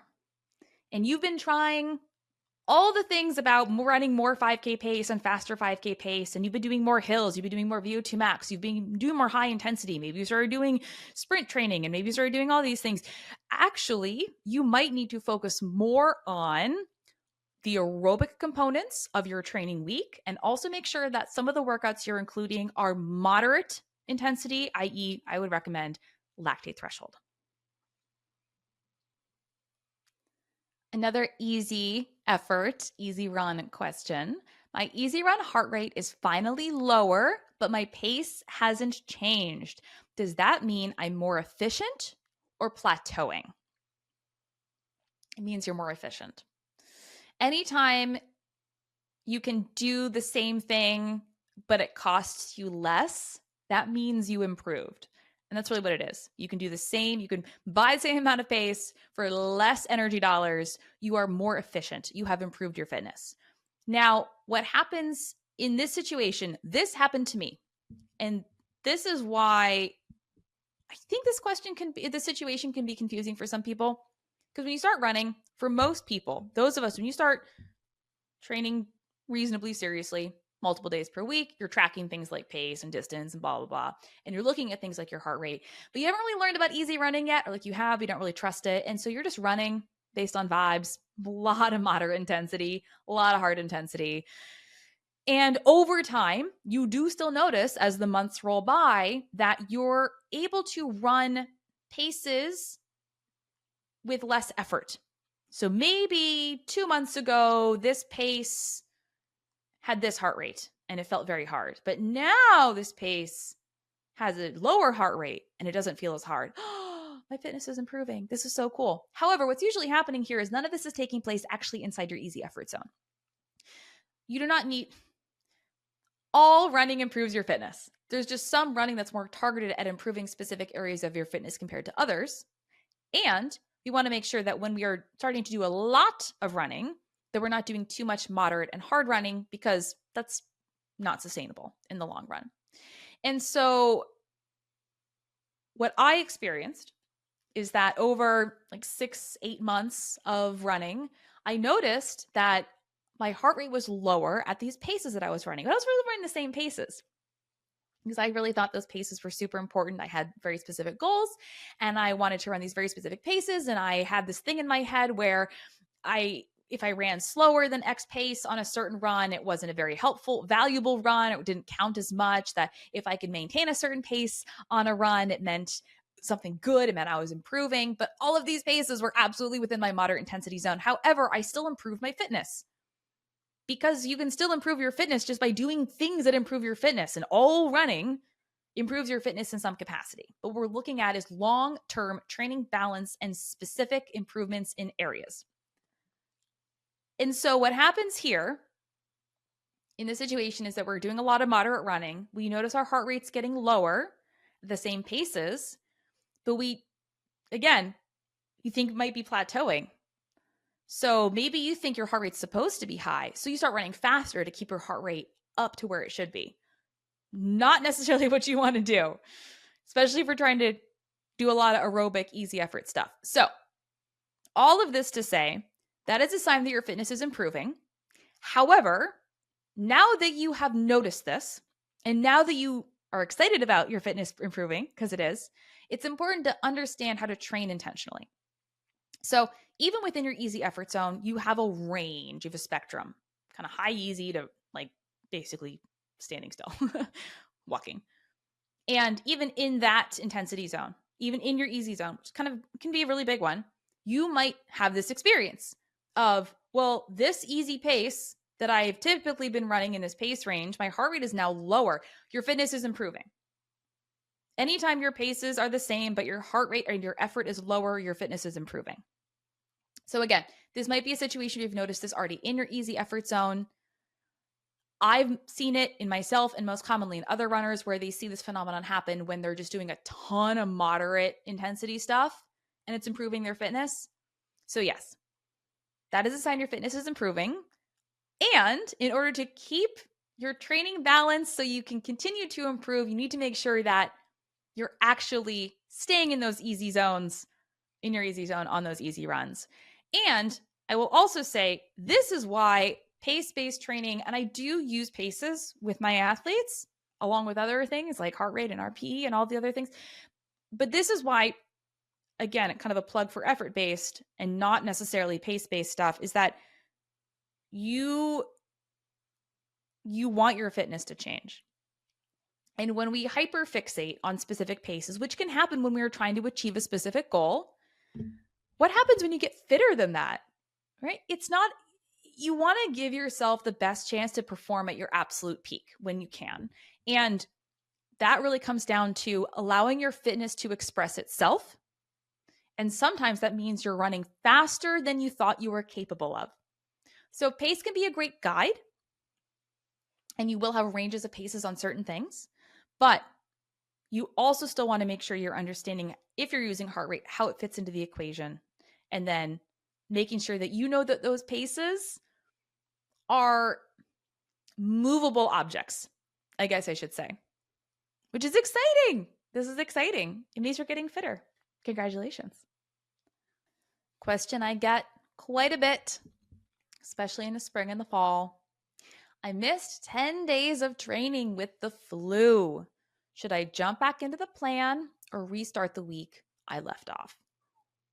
and you've been trying all the things about running more 5K pace and faster 5K pace, and you've been doing more hills, you've been doing more VO2 max, you've been doing more high intensity, maybe you started doing sprint training, and maybe you started doing all these things. Actually, you might need to focus more on the aerobic components of your training week, and also make sure that some of the workouts you're including are moderate intensity, i.e., I would recommend lactate threshold. Another easy effort, easy run question. My easy run heart rate is finally lower, but my pace hasn't changed. Does that mean I'm more efficient or plateauing? It means you're more efficient. Anytime you can do the same thing, but it costs you less, that means you improved. And that's really what it is. You can do the same. You can buy the same amount of pace for less energy dollars. You are more efficient. You have improved your fitness. Now, what happens in this situation, this happened to me. And this is why I think this situation can be confusing for some people. Because when you start running, for most people, those of us, when you start training reasonably seriously, multiple days per week, you're tracking things like pace and distance and blah, blah, blah. And you're looking at things like your heart rate, but you haven't really learned about easy running yet, or you don't really trust it. And so you're just running based on vibes, a lot of moderate intensity, a lot of hard intensity. And over time, you do still notice as the months roll by that you're able to run paces with less effort. So maybe 2 months ago, this pace had this heart rate and it felt very hard. But now this pace has a lower heart rate and it doesn't feel as hard. My fitness is improving. This is so cool. However, what's usually happening here is none of this is taking place actually inside your easy effort zone. You do not need all running improves your fitness. There's just some running that's more targeted at improving specific areas of your fitness compared to others. And we want to make sure that when we are starting to do a lot of running, that we're not doing too much moderate and hard running, because that's not sustainable in the long run. And so what I experienced is that over 6-8 months of running, I noticed that my heart rate was lower at these paces that I was running. But I was really running the same paces because I really thought those paces were super important. I had very specific goals and I wanted to run these very specific paces. And I had this thing in my head where if I ran slower than X pace on a certain run, it wasn't a very valuable run. It didn't count as much. That if I could maintain a certain pace on a run, it meant something good. It meant I was improving, but all of these paces were absolutely within my moderate intensity zone. However, I still improved my fitness, because you can still improve your fitness just by doing things that improve your fitness, and all running improves your fitness in some capacity. But what we're looking at is long-term training balance and specific improvements in areas. And so what happens here in this situation is that we're doing a lot of moderate running. We notice our heart rate's getting lower, the same paces, but again, you think it might be plateauing. So maybe you think your heart rate's supposed to be high. So you start running faster to keep your heart rate up to where it should be. Not necessarily what you want to do, especially if we're trying to do a lot of aerobic, easy effort stuff. So all of this to say, that is a sign that your fitness is improving. However, now that you have noticed this, and now that you are excited about your fitness improving, because it's important to understand how to train intentionally. So even within your easy effort zone, you have a range, you have a spectrum, kind of high easy to like basically standing still, walking. And even in that intensity zone, even in your easy zone, which kind of can be a really big one, you might have this experience of, well, this easy pace that I've typically been running in this pace range, my heart rate is now lower. Your fitness is improving. Anytime your paces are the same, but your heart rate and your effort is lower, your fitness is improving. So again, this might be a situation you've noticed this already in your easy effort zone. I've seen it in myself and most commonly in other runners where they see this phenomenon happen when they're just doing a ton of moderate intensity stuff and it's improving their fitness. So yes, that is a sign your fitness is improving. And in order to keep your training balanced so you can continue to improve, you need to make sure that you're actually staying in those easy zones, in your easy zone on those easy runs. And I will also say, this is why pace-based training, and I do use paces with my athletes, along with other things like heart rate and RPE and all the other things. But this is why, again, kind of a plug for effort-based and not necessarily pace-based stuff, is that you want your fitness to change. And when we hyperfixate on specific paces, which can happen when we are trying to achieve a specific goal, what happens when you get fitter than that, right? You want to give yourself the best chance to perform at your absolute peak when you can. And that really comes down to allowing your fitness to express itself. And sometimes that means you're running faster than you thought you were capable of. So pace can be a great guide, and you will have ranges of paces on certain things, but you also still want to make sure you're understanding, if you're using heart rate, how it fits into the equation, and then making sure that you know that those paces are movable objects, I guess I should say, which is exciting. This is exciting. It means you're getting fitter. Congratulations. Question I get quite a bit, especially in the spring and the fall. I missed 10 days of training with the flu. Should I jump back into the plan or restart the week I left off?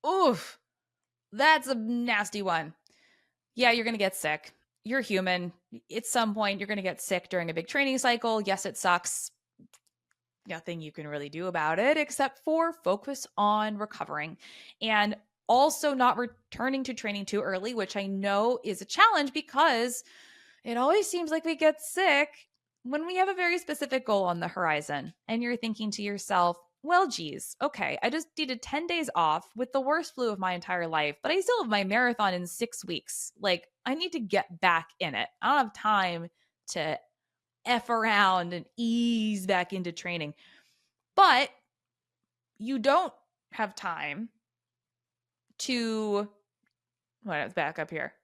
Oof, that's a nasty one. Yeah, you're going to get sick. You're human. At some point, you're going to get sick during a big training cycle. Yes, it sucks. Nothing you can really do about it except for focus on recovering and also not returning to training too early, which I know is a challenge because it always seems like we get sick when we have a very specific goal on the horizon and you're thinking to yourself, well, geez, okay, I just needed 10 days off with the worst flu of my entire life, but I still have my marathon in 6 weeks. Like, I need to get back in it. I don't have time to F around and ease back into training. But you don't have time to, let's back up here.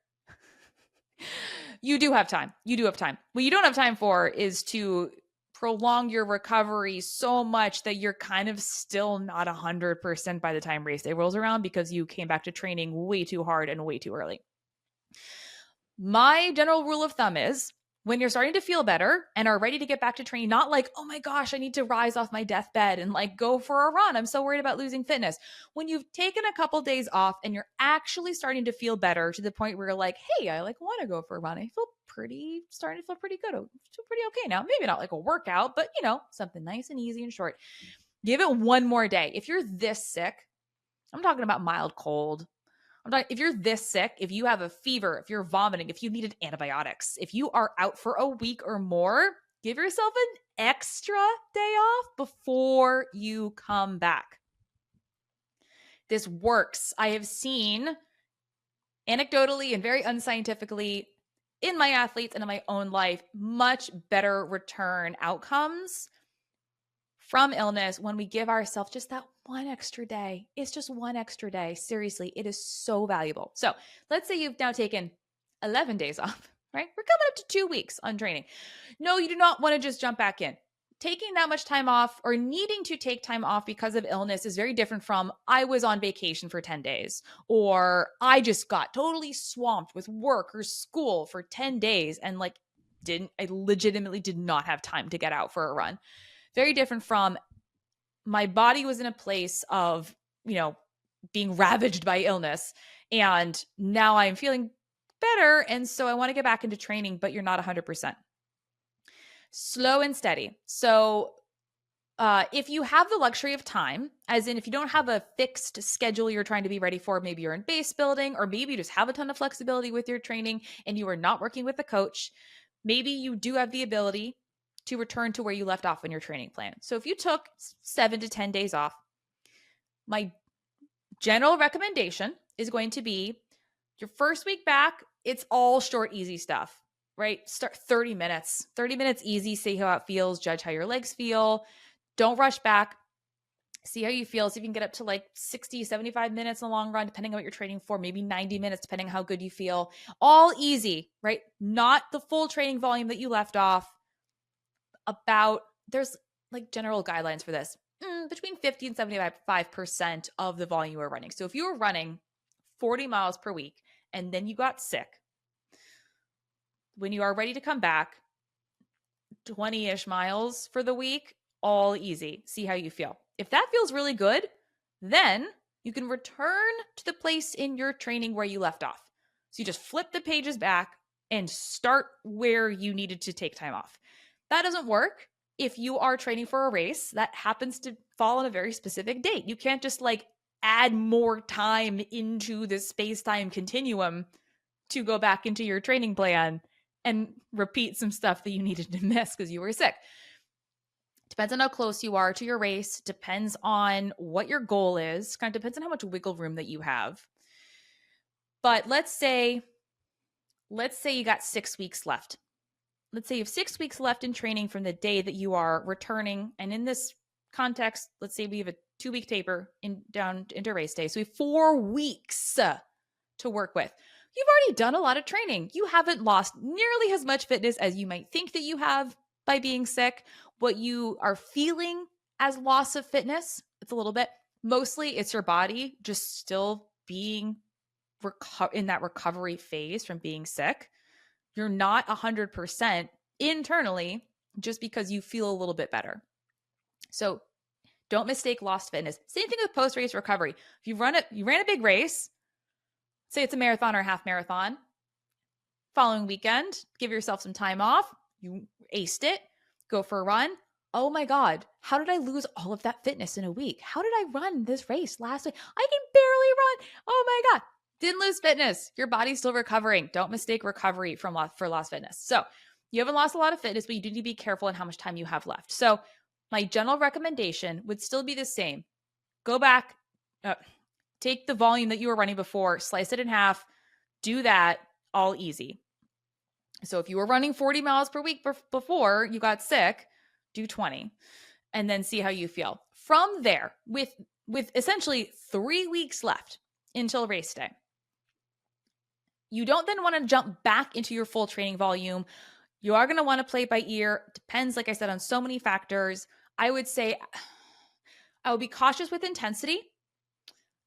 You do have time. What you don't have time for is to prolong your recovery so much that you're kind of still not 100% by the time race day rolls around because you came back to training way too hard and way too early. My general rule of thumb is when you're starting to feel better and are ready to get back to training, not like, oh my gosh, I need to rise off my deathbed and like go for a run. I'm so worried about losing fitness. When you've taken a couple days off and you're actually starting to feel better to the point where you're like, hey, I like want to go for a run. Starting to feel pretty good. I feel pretty okay now. Maybe not like a workout, but something nice and easy and short. Give it one more day. If you're this sick, I'm talking about mild cold. If you're this sick, if you have a fever, if you're vomiting, if you needed antibiotics, if you are out for a week or more, give yourself an extra day off before you come back. This works. I have seen anecdotally and very unscientifically in my athletes and in my own life, much better return outcomes from illness when we give ourselves just that one extra day. It's just one extra day. Seriously, it is so valuable. So let's say you've now taken 11 days off, right? We're coming up to 2 weeks on training. No, you do not want to just jump back in. Taking that much time off or needing to take time off because of illness is very different from I was on vacation for 10 days or I just got totally swamped with work or school for 10 days and I legitimately did not have time to get out for a run. Very different from my body was in a place of, being ravaged by illness. And now I'm feeling better. And so I want to get back into training, but you're not 100%. Slow and steady. So if you have the luxury of time, as in if you don't have a fixed schedule you're trying to be ready for, maybe you're in base building, or maybe you just have a ton of flexibility with your training and you are not working with a coach, maybe you do have the ability to return to where you left off in your training plan. So if you took 7 to 10 days off, my general recommendation is going to be your first week back, it's all short, easy stuff, right? Start 30 minutes, easy, see how it feels, judge how your legs feel. Don't rush back. See how you feel. So you can get up to 60, 75 minutes in the long run, depending on what you're training for, maybe 90 minutes, depending on how good you feel. All easy, right? Not the full training volume that you left off. There's general guidelines for this, between 50 and 75% of the volume you are running. So if you were running 40 miles per week and then you got sick, when you are ready to come back, 20-ish miles for the week, all easy. See how you feel. If that feels really good, then you can return to the place in your training where you left off. So you just flip the pages back and start where you needed to take time off. That doesn't work if you are training for a race that happens to fall on a very specific date. You can't just add more time into the space-time continuum to go back into your training plan and repeat some stuff that you needed to miss because you were sick. Depends on how close you are to your race. Depends on what your goal is. Kind of depends on how much wiggle room that you have. But let's say you got 6 weeks left. Let's say you have 6 weeks left in training from the day that you are returning. And in this context, let's say we have a 2-week taper down into race day. So we have 4 weeks to work with. You've already done a lot of training. You haven't lost nearly as much fitness as you might think that you have by being sick. What you are feeling as loss of fitness, it's a little bit. Mostly it's your body just still being in that recovery phase from being sick. You're not 100% internally just because you feel a little bit better. So don't mistake lost fitness. Same thing with post-race recovery. If you ran a big race, say it's a marathon or a half marathon, following weekend, give yourself some time off. You aced it, go for a run. Oh my God, how did I lose all of that fitness in a week? How did I run this race last week? I can barely run. Oh my God. Didn't lose fitness. Your body's still recovering. Don't mistake recovery for lost fitness. So you haven't lost a lot of fitness, but you do need to be careful in how much time you have left. So my general recommendation would still be the same. Go back, take the volume that you were running before, slice it in half, do that, all easy. So if you were running 40 miles per week before you got sick, do 20 and then see how you feel. From there, with essentially 3 weeks left until race day, you don't then want to jump back into your full training volume. You are going to want to play by ear. Depends, like I said, on so many factors. I would say I would be cautious with intensity.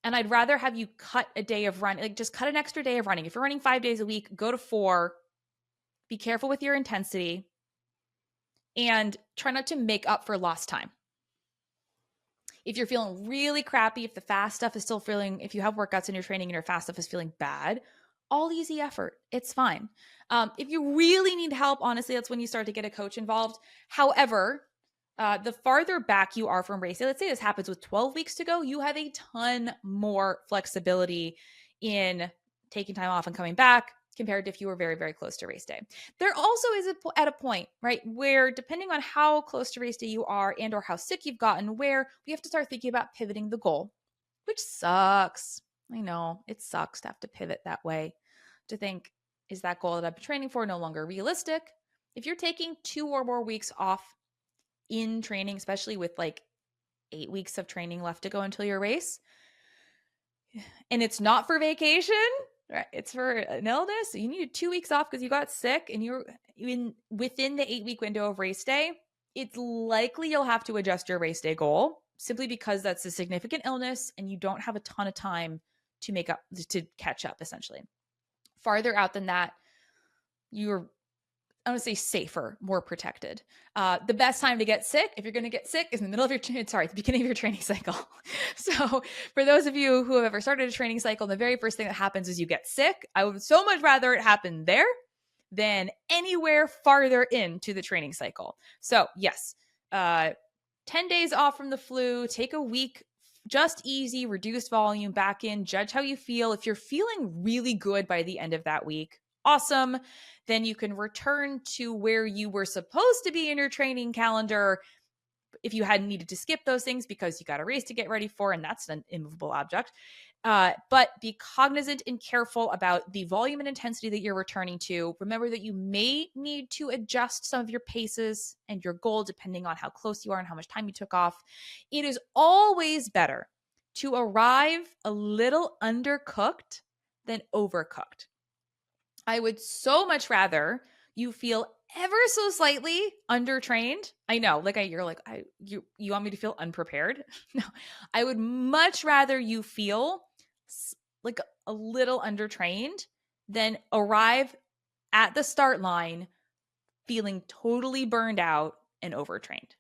And I'd rather have you cut a day of running, just cut an extra day of running. If you're running 5 days a week, go to 4. Be careful with your intensity and try not to make up for lost time. If you're feeling really crappy, if the fast stuff is still feeling, if you have workouts in your training and your fast stuff is feeling bad, all easy effort. It's fine. If you really need help, honestly, that's when you start to get a coach involved. However, The farther back you are from race day, let's say this happens with 12 weeks to go, you have a ton more flexibility in taking time off and coming back compared to if you were very, very close to race day. There also is at a point, right, where depending on how close to race day you are and or how sick you've gotten, where we have to start thinking about pivoting the goal, which sucks. I know it sucks to have to pivot that way, to think, is that goal that I've been training for no longer realistic? If you're taking 2 or more weeks off in training, especially with like 8 weeks of training left to go until your race, and it's not for vacation, right? It's for an illness. So you need 2 weeks off because you got sick and you're within the 8-week window of race day. It's likely you'll have to adjust your race day goal simply because that's a significant illness and you don't have a ton of time to catch up, essentially. Farther out than that, you're, I want to say, safer, more protected. The best time to get sick, if you're going to get sick, is in the middle of your, the beginning of your training cycle. So for those of you who have ever started a training cycle, the very first thing that happens is you get sick. I would so much rather it happen there than anywhere farther into the training cycle. So yes, 10 days off from the flu, take a week, just easy, reduced volume, back in, judge how you feel. If you're feeling really good by the end of that week, awesome. Then you can return to where you were supposed to be in your training calendar if you hadn't needed to skip those things because you got a race to get ready for, and that's an immovable object. But be cognizant and careful about the volume and intensity that you're returning to. Remember that you may need to adjust some of your paces and your goal depending on how close you are and how much time you took off. It is always better to arrive a little undercooked than overcooked. I would so much rather you feel ever so slightly undertrained. I know, you're like, you want me to feel unprepared? No, I would much rather you feel like a little undertrained than arrive at the start line feeling totally burned out and overtrained.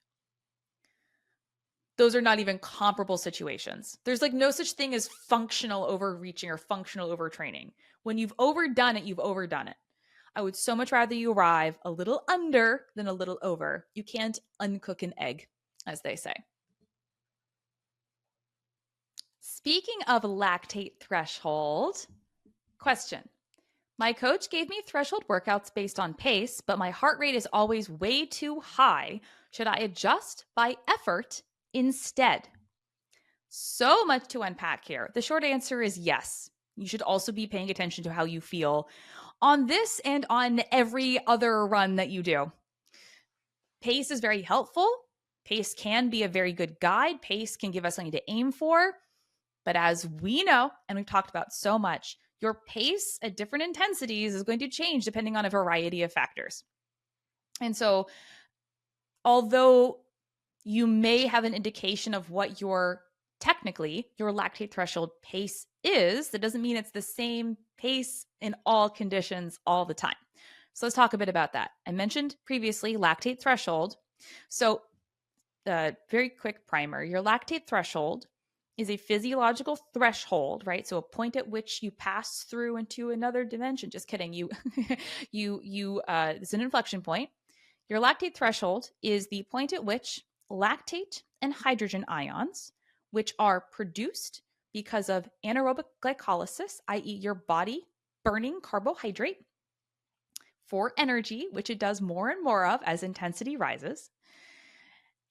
Those are not even comparable situations. There's like no such thing as functional overreaching or functional overtraining. When you've overdone it, you've overdone it. I would so much rather you arrive a little under than a little over. You can't uncook an egg, as they say. Speaking of lactate threshold, question. My coach gave me threshold workouts based on pace, but my heart rate is always way too high. Should I adjust by effort instead? So much to unpack here. The short answer is yes. You should also be paying attention to how you feel on this and on every other run that you do. Pace is very helpful. Pace can be a very good guide. Pace can give us something to aim for. But as we know, and we've talked about so much, your pace at different intensities is going to change depending on a variety of factors. And so, although you may have an indication of what your lactate threshold pace is, that doesn't mean it's the same pace in all conditions all the time. So let's talk a bit about that. I mentioned previously lactate threshold. So very quick primer. Your lactate threshold is a physiological threshold, right? So a point at which you pass through into another dimension. Just kidding. It's an inflection point. Your lactate threshold is the point at which lactate and hydrogen ions, which are produced because of anaerobic glycolysis, i.e. your body burning carbohydrate for energy, which it does more and more of as intensity rises.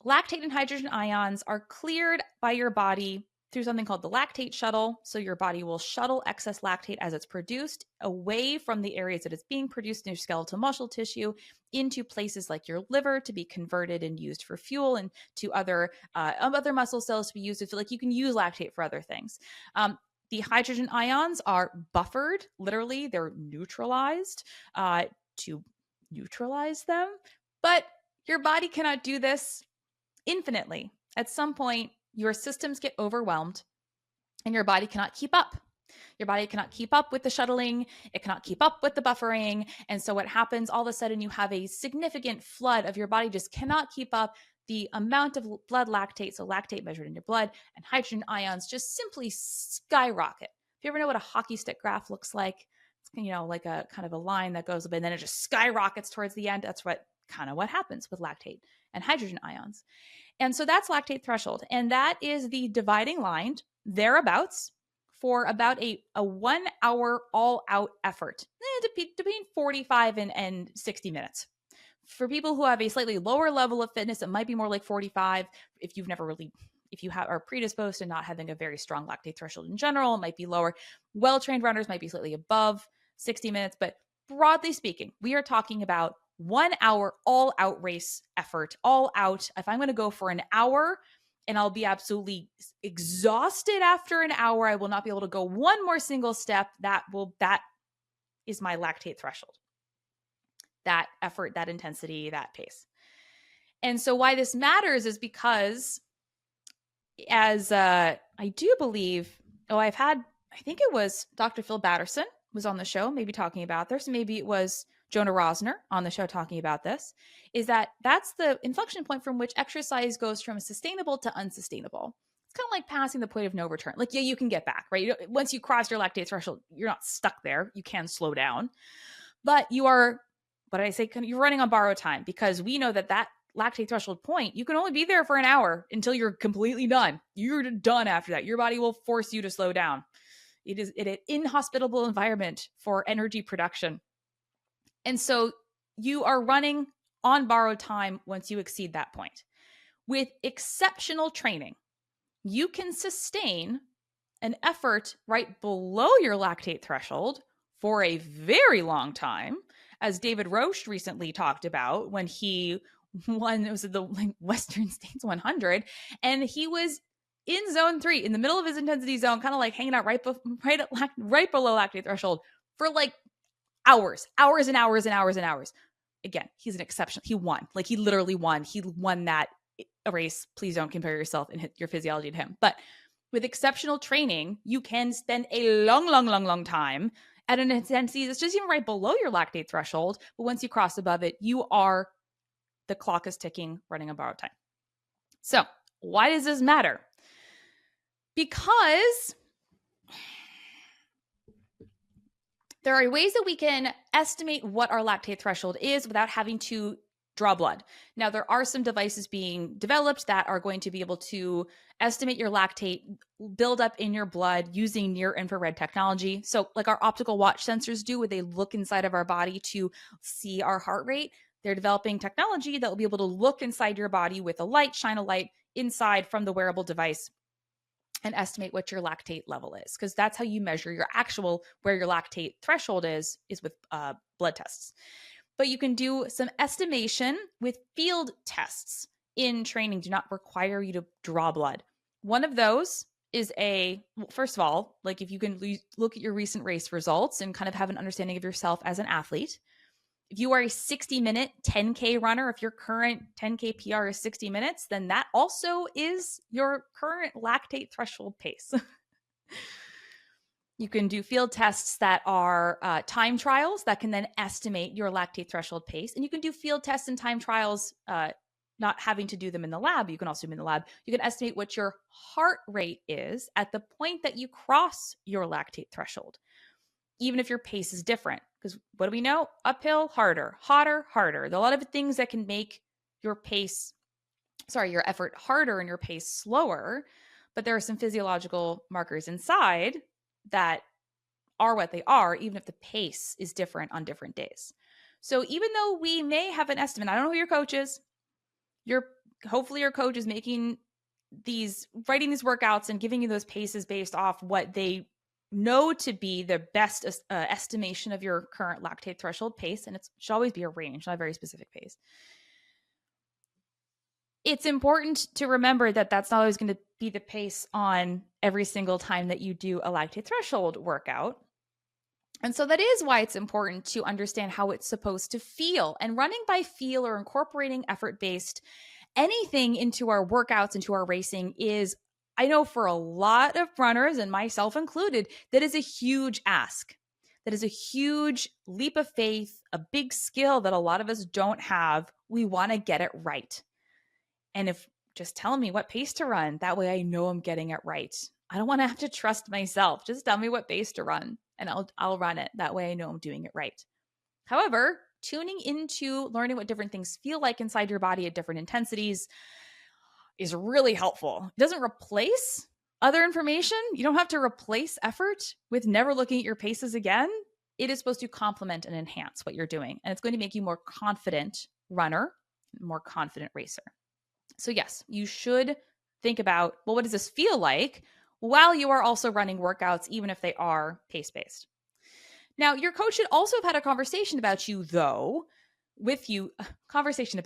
Lactate and hydrogen ions are cleared by your body through something called the lactate shuttle. So your body will shuttle excess lactate as it's produced away from the areas that it's being produced in your skeletal muscle tissue into places like your liver to be converted and used for fuel, and to other muscle cells to be used. Like you can use lactate for other things. The hydrogen ions are buffered, literally, they're neutralized to neutralize them. But your body cannot do this infinitely. At some point, your systems get overwhelmed and your body cannot keep up. Your body cannot keep up with the shuttling. It cannot keep up with the buffering. And so what happens, all of a sudden you have a significant flood of your body just cannot keep up. The amount of blood lactate, so lactate measured in your blood, and hydrogen ions just simply skyrocket. If you ever know what a hockey stick graph looks like, it's, like a kind of a line that goes up and then it just skyrockets towards the end. That's what kind of what happens with lactate and hydrogen ions. And so that's lactate threshold. And that is the dividing line thereabouts for about a 1 hour all out effort, between 45 and 60 minutes. For people who have a slightly lower level of fitness, it might be more like 45. If you've never really, if you are predisposed to not having a very strong lactate threshold in general, it might be lower. Well-trained runners might be slightly above 60 minutes, but broadly speaking, we are talking about 1 hour all out race effort, all out. If I'm going to go for an hour and I'll be absolutely exhausted after an hour, I will not be able to go one more single step. That is my lactate threshold. That effort, that intensity, that pace. And so why this matters is because as I do believe, I think it was Dr. Phil Batterson was on the show, maybe talking about this. Maybe it was Jonah Rosner on the show talking about this, is that's the inflection point from which exercise goes from sustainable to unsustainable. It's kind of like passing the point of no return. Like, yeah, you can get back, right? Once you cross your lactate threshold, you're not stuck there. You can slow down, but you are, what did I say? You're running on borrowed time, because we know that lactate threshold point, you can only be there for an hour until you're completely done. You're done after that. Your body will force you to slow down. It is an inhospitable environment for energy production. And so you are running on borrowed time once you exceed that point. With exceptional training, you can sustain an effort right below your lactate threshold for a very long time, as David Roche recently talked about when he won, it was the Western States 100, and he was in zone 3, in the middle of his intensity zone, kind of like hanging out right below lactate threshold for like hours and hours and hours and hours. Again, he's an exception. He won. Like, he literally won. He won that race. Please don't compare yourself and your physiology to him. But with exceptional training, you can spend a long time at an intensity that's just even right below your lactate threshold. But once you cross above it, the clock is ticking, running on borrowed time. So why does this matter? Because there are ways that we can estimate what our lactate threshold is without having to draw blood. Now, there are some devices being developed that are going to be able to estimate your lactate buildup in your blood using near infrared technology. So like our optical watch sensors do, where they look inside of our body to see our heart rate. They're developing technology that will be able to look inside your body with a light, shine a light inside from the wearable device and estimate what your lactate level is. Because that's how you measure where your lactate threshold is with blood tests. But you can do some estimation with field tests in training, do not require you to draw blood. One of those is first of all, like if you can look at your recent race results and kind of have an understanding of yourself as an athlete. If you are a 60-minute 10K runner, if your current 10K PR is 60 minutes, then that also is your current lactate threshold pace. You can do field tests that are time trials that can then estimate your lactate threshold pace. And you can do field tests and time trials, not having to do them in the lab. You can also do them in the lab. You can estimate what your heart rate is at the point that you cross your lactate threshold, even if your pace is different. Because what do we know? Uphill, harder, hotter, harder. There are a lot of things that can make your effort harder and your pace slower. But there are some physiological markers inside that are what they are, even if the pace is different on different days. So even though we may have an estimate, I don't know who your coach is. Hopefully your coach is writing these workouts and giving you those paces based off what they know to be the best estimation of your current lactate threshold pace. And it should always be a range, not a very specific pace. It's important to remember that that's not always going to be the pace on every single time that you do a lactate threshold workout. And so that is why it's important to understand how it's supposed to feel. And running by feel or incorporating effort-based anything into our workouts, into our racing is, I know for a lot of runners, and myself included, that is a huge ask. That is a huge leap of faith, a big skill that a lot of us don't have. We want to get it right. And just tell me what pace to run, that way I know I'm getting it right. I don't want to have to trust myself. Just tell me what pace to run and I'll run it. That way I know I'm doing it right. However, tuning into learning what different things feel like inside your body at different intensities is really helpful. It doesn't replace other information. You don't have to replace effort with never looking at your paces again. It is supposed to complement and enhance what you're doing. And it's going to make you more confident runner, more confident racer. So yes, you should think about, well, what does this feel like while you are also running workouts, even if they are pace-based? Now, your coach should also have had a conversation about you, though, conversation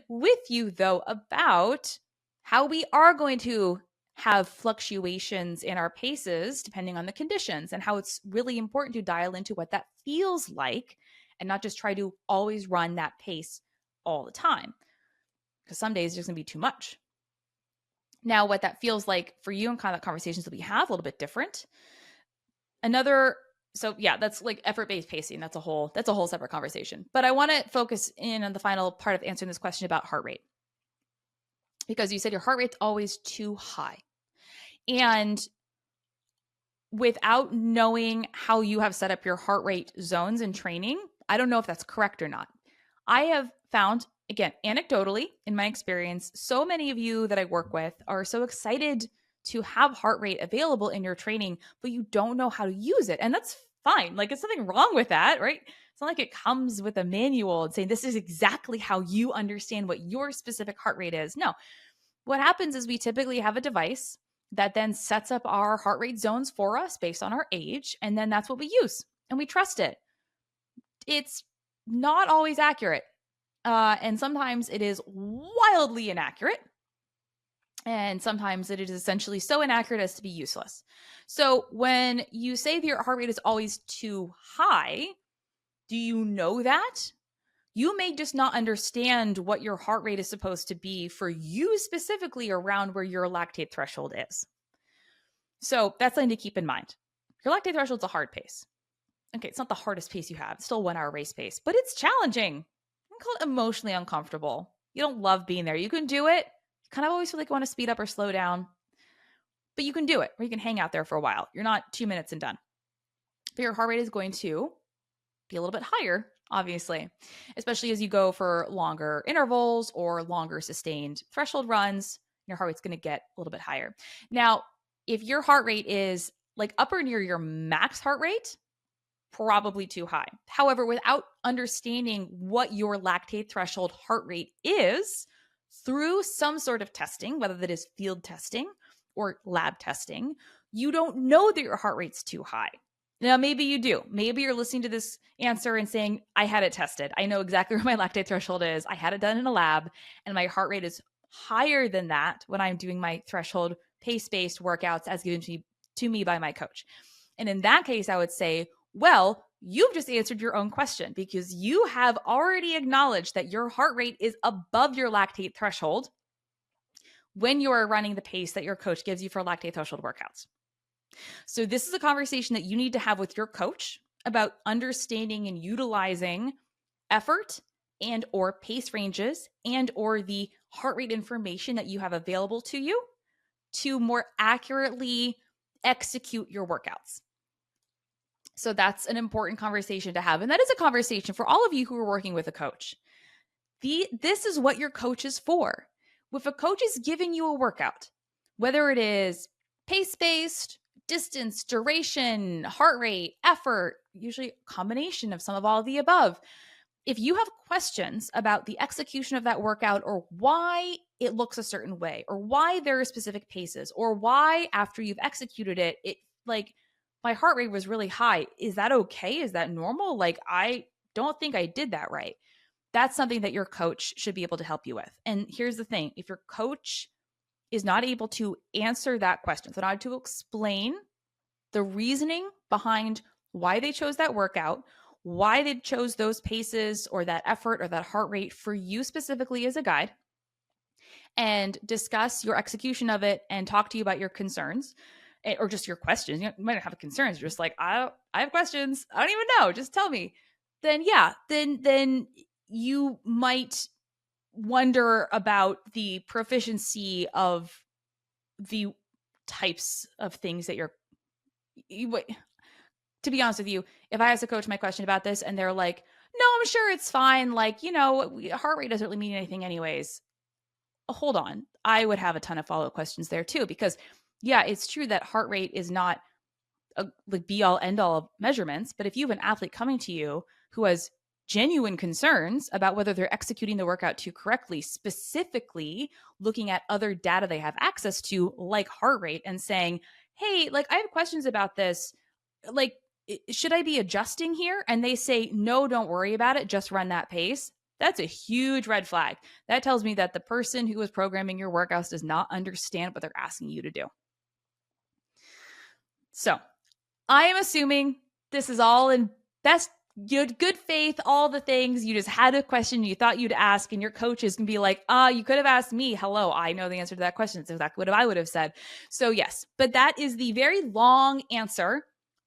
with you, though, about how we are going to have fluctuations in our paces depending on the conditions, and how it's really important to dial into what that feels like and not just try to always run that pace all the time. Because some days there's going to be too much. Now, what that feels like for you and kind of the conversations that we have, a little bit different. So yeah, that's like effort-based pacing. That's a whole separate conversation. But I want to focus in on the final part of answering this question about heart rate. Because you said your heart rate's always too high. And without knowing how you have set up your heart rate zones in training, I don't know if that's correct or not. I have found, again, anecdotally, in my experience, so many of you that I work with are so excited to have heart rate available in your training, but you don't know how to use it. And that's fine. Like, it's nothing wrong with that, right? It's not like it comes with a manual and saying this is exactly how you understand what your specific heart rate is. No. What happens is we typically have a device that then sets up our heart rate zones for us based on our age, and then that's what we use, and we trust it. It's not always accurate, and sometimes it is wildly inaccurate, and sometimes it is essentially so inaccurate as to be useless. So when you say that your heart rate is always too high, do you know that? You may just not understand what your heart rate is supposed to be for you specifically around where your lactate threshold is. So that's something to keep in mind. Your lactate threshold is a hard pace. Okay, it's not the hardest pace you have. It's still a 1 hour race pace, but it's challenging. You can call it emotionally uncomfortable. You don't love being there. You can do it. You kind of always feel like you want to speed up or slow down, but you can do it, or you can hang out there for a while. You're not 2 minutes and done. But your heart rate is going to be a little bit higher, obviously, especially as you go for longer intervals or longer sustained threshold runs. Your heart rate's going to get a little bit higher. Now, if your heart rate is like upper near your max heart rate, probably too high. However, without understanding what your lactate threshold heart rate is through some sort of testing, whether that is field testing or lab testing, you don't know that your heart rate's too high. Now, maybe you do. Maybe you're listening to this answer and saying, I had it tested. I know exactly where my lactate threshold is. I had it done in a lab, and my heart rate is higher than that when I'm doing my threshold pace-based workouts as given to me by my coach. And in that case, I would say, well, you've just answered your own question because you have already acknowledged that your heart rate is above your lactate threshold when you are running the pace that your coach gives you for lactate threshold workouts. So this is a conversation that you need to have with your coach about understanding and utilizing effort and or pace ranges and or the heart rate information that you have available to you to more accurately execute your workouts. So that's an important conversation to have. And that is a conversation for all of you who are working with a coach. This is what your coach is for. If a coach is giving you a workout, whether it is pace-based, distance, duration, heart rate, effort, usually a combination of some of all of the above. If you have questions about the execution of that workout or why it looks a certain way or why there are specific paces or why after you've executed it, like my heart rate was really high. Is that okay? Is that normal? Like, I don't think I did that right. That's something that your coach should be able to help you with. And here's the thing. If your coach is not able to answer that question, so not to explain the reasoning behind why they chose that workout, why they chose those paces or that effort or that heart rate for you specifically as a guide, and discuss your execution of it and talk to you about your concerns or just your questions. You might not have concerns. You're just like, I have questions. I don't even know. Just tell me. Then yeah, then you might wonder about the proficiency of the types of things that to be honest with you, if I ask a coach my question about this and they're like, No, I'm sure it's fine. Like, heart rate doesn't really mean anything anyways. Hold on. I would have a ton of follow-up questions there too, because yeah, it's true that heart rate is not a like be all end all of measurements, but if you have an athlete coming to you who has genuine concerns about whether they're executing the workout too correctly, specifically looking at other data they have access to, like heart rate, and saying, hey, like I have questions about this, like should I be adjusting here? And they say, no, don't worry about it, just run that pace. That's a huge red flag. That tells me that the person who is programming your workouts does not understand what they're asking you to do. So I am assuming this is all in best good faith, all the things. You just had a question you thought you'd ask, and your coach is going to be like, you could have asked me. Hello, I know the answer to that question. It's exactly what I would have said. So yes, but that is the very long answer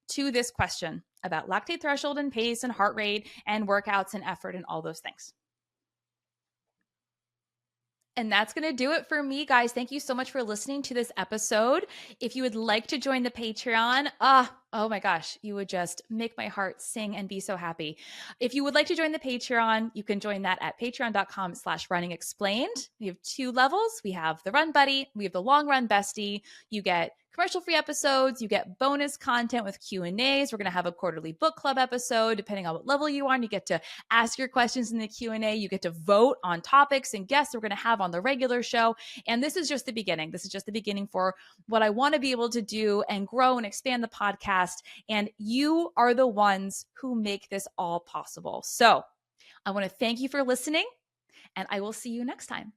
to this question about lactate threshold and pace and heart rate and workouts and effort and all those things. And that's going to do it for me, guys. Thank you so much for listening to this episode. If you would like to join the Patreon, oh my gosh, you would just make my heart sing and be so happy. If you would like to join the Patreon, you can join that at patreon.com/runningexplained. We have 2 levels. We have the Run Buddy, we have the Long Run Bestie. You get commercial-free episodes, you get bonus content with Q&As. We're going to have a quarterly book club episode, depending on what level you are. And you get to ask your questions in the Q&A. You get to vote on topics and guests we're going to have on the regular show. And this is just the beginning. This is just the beginning for what I want to be able to do and grow and expand the podcast. And you are the ones who make this all possible. So I want to thank you for listening, and I will see you next time.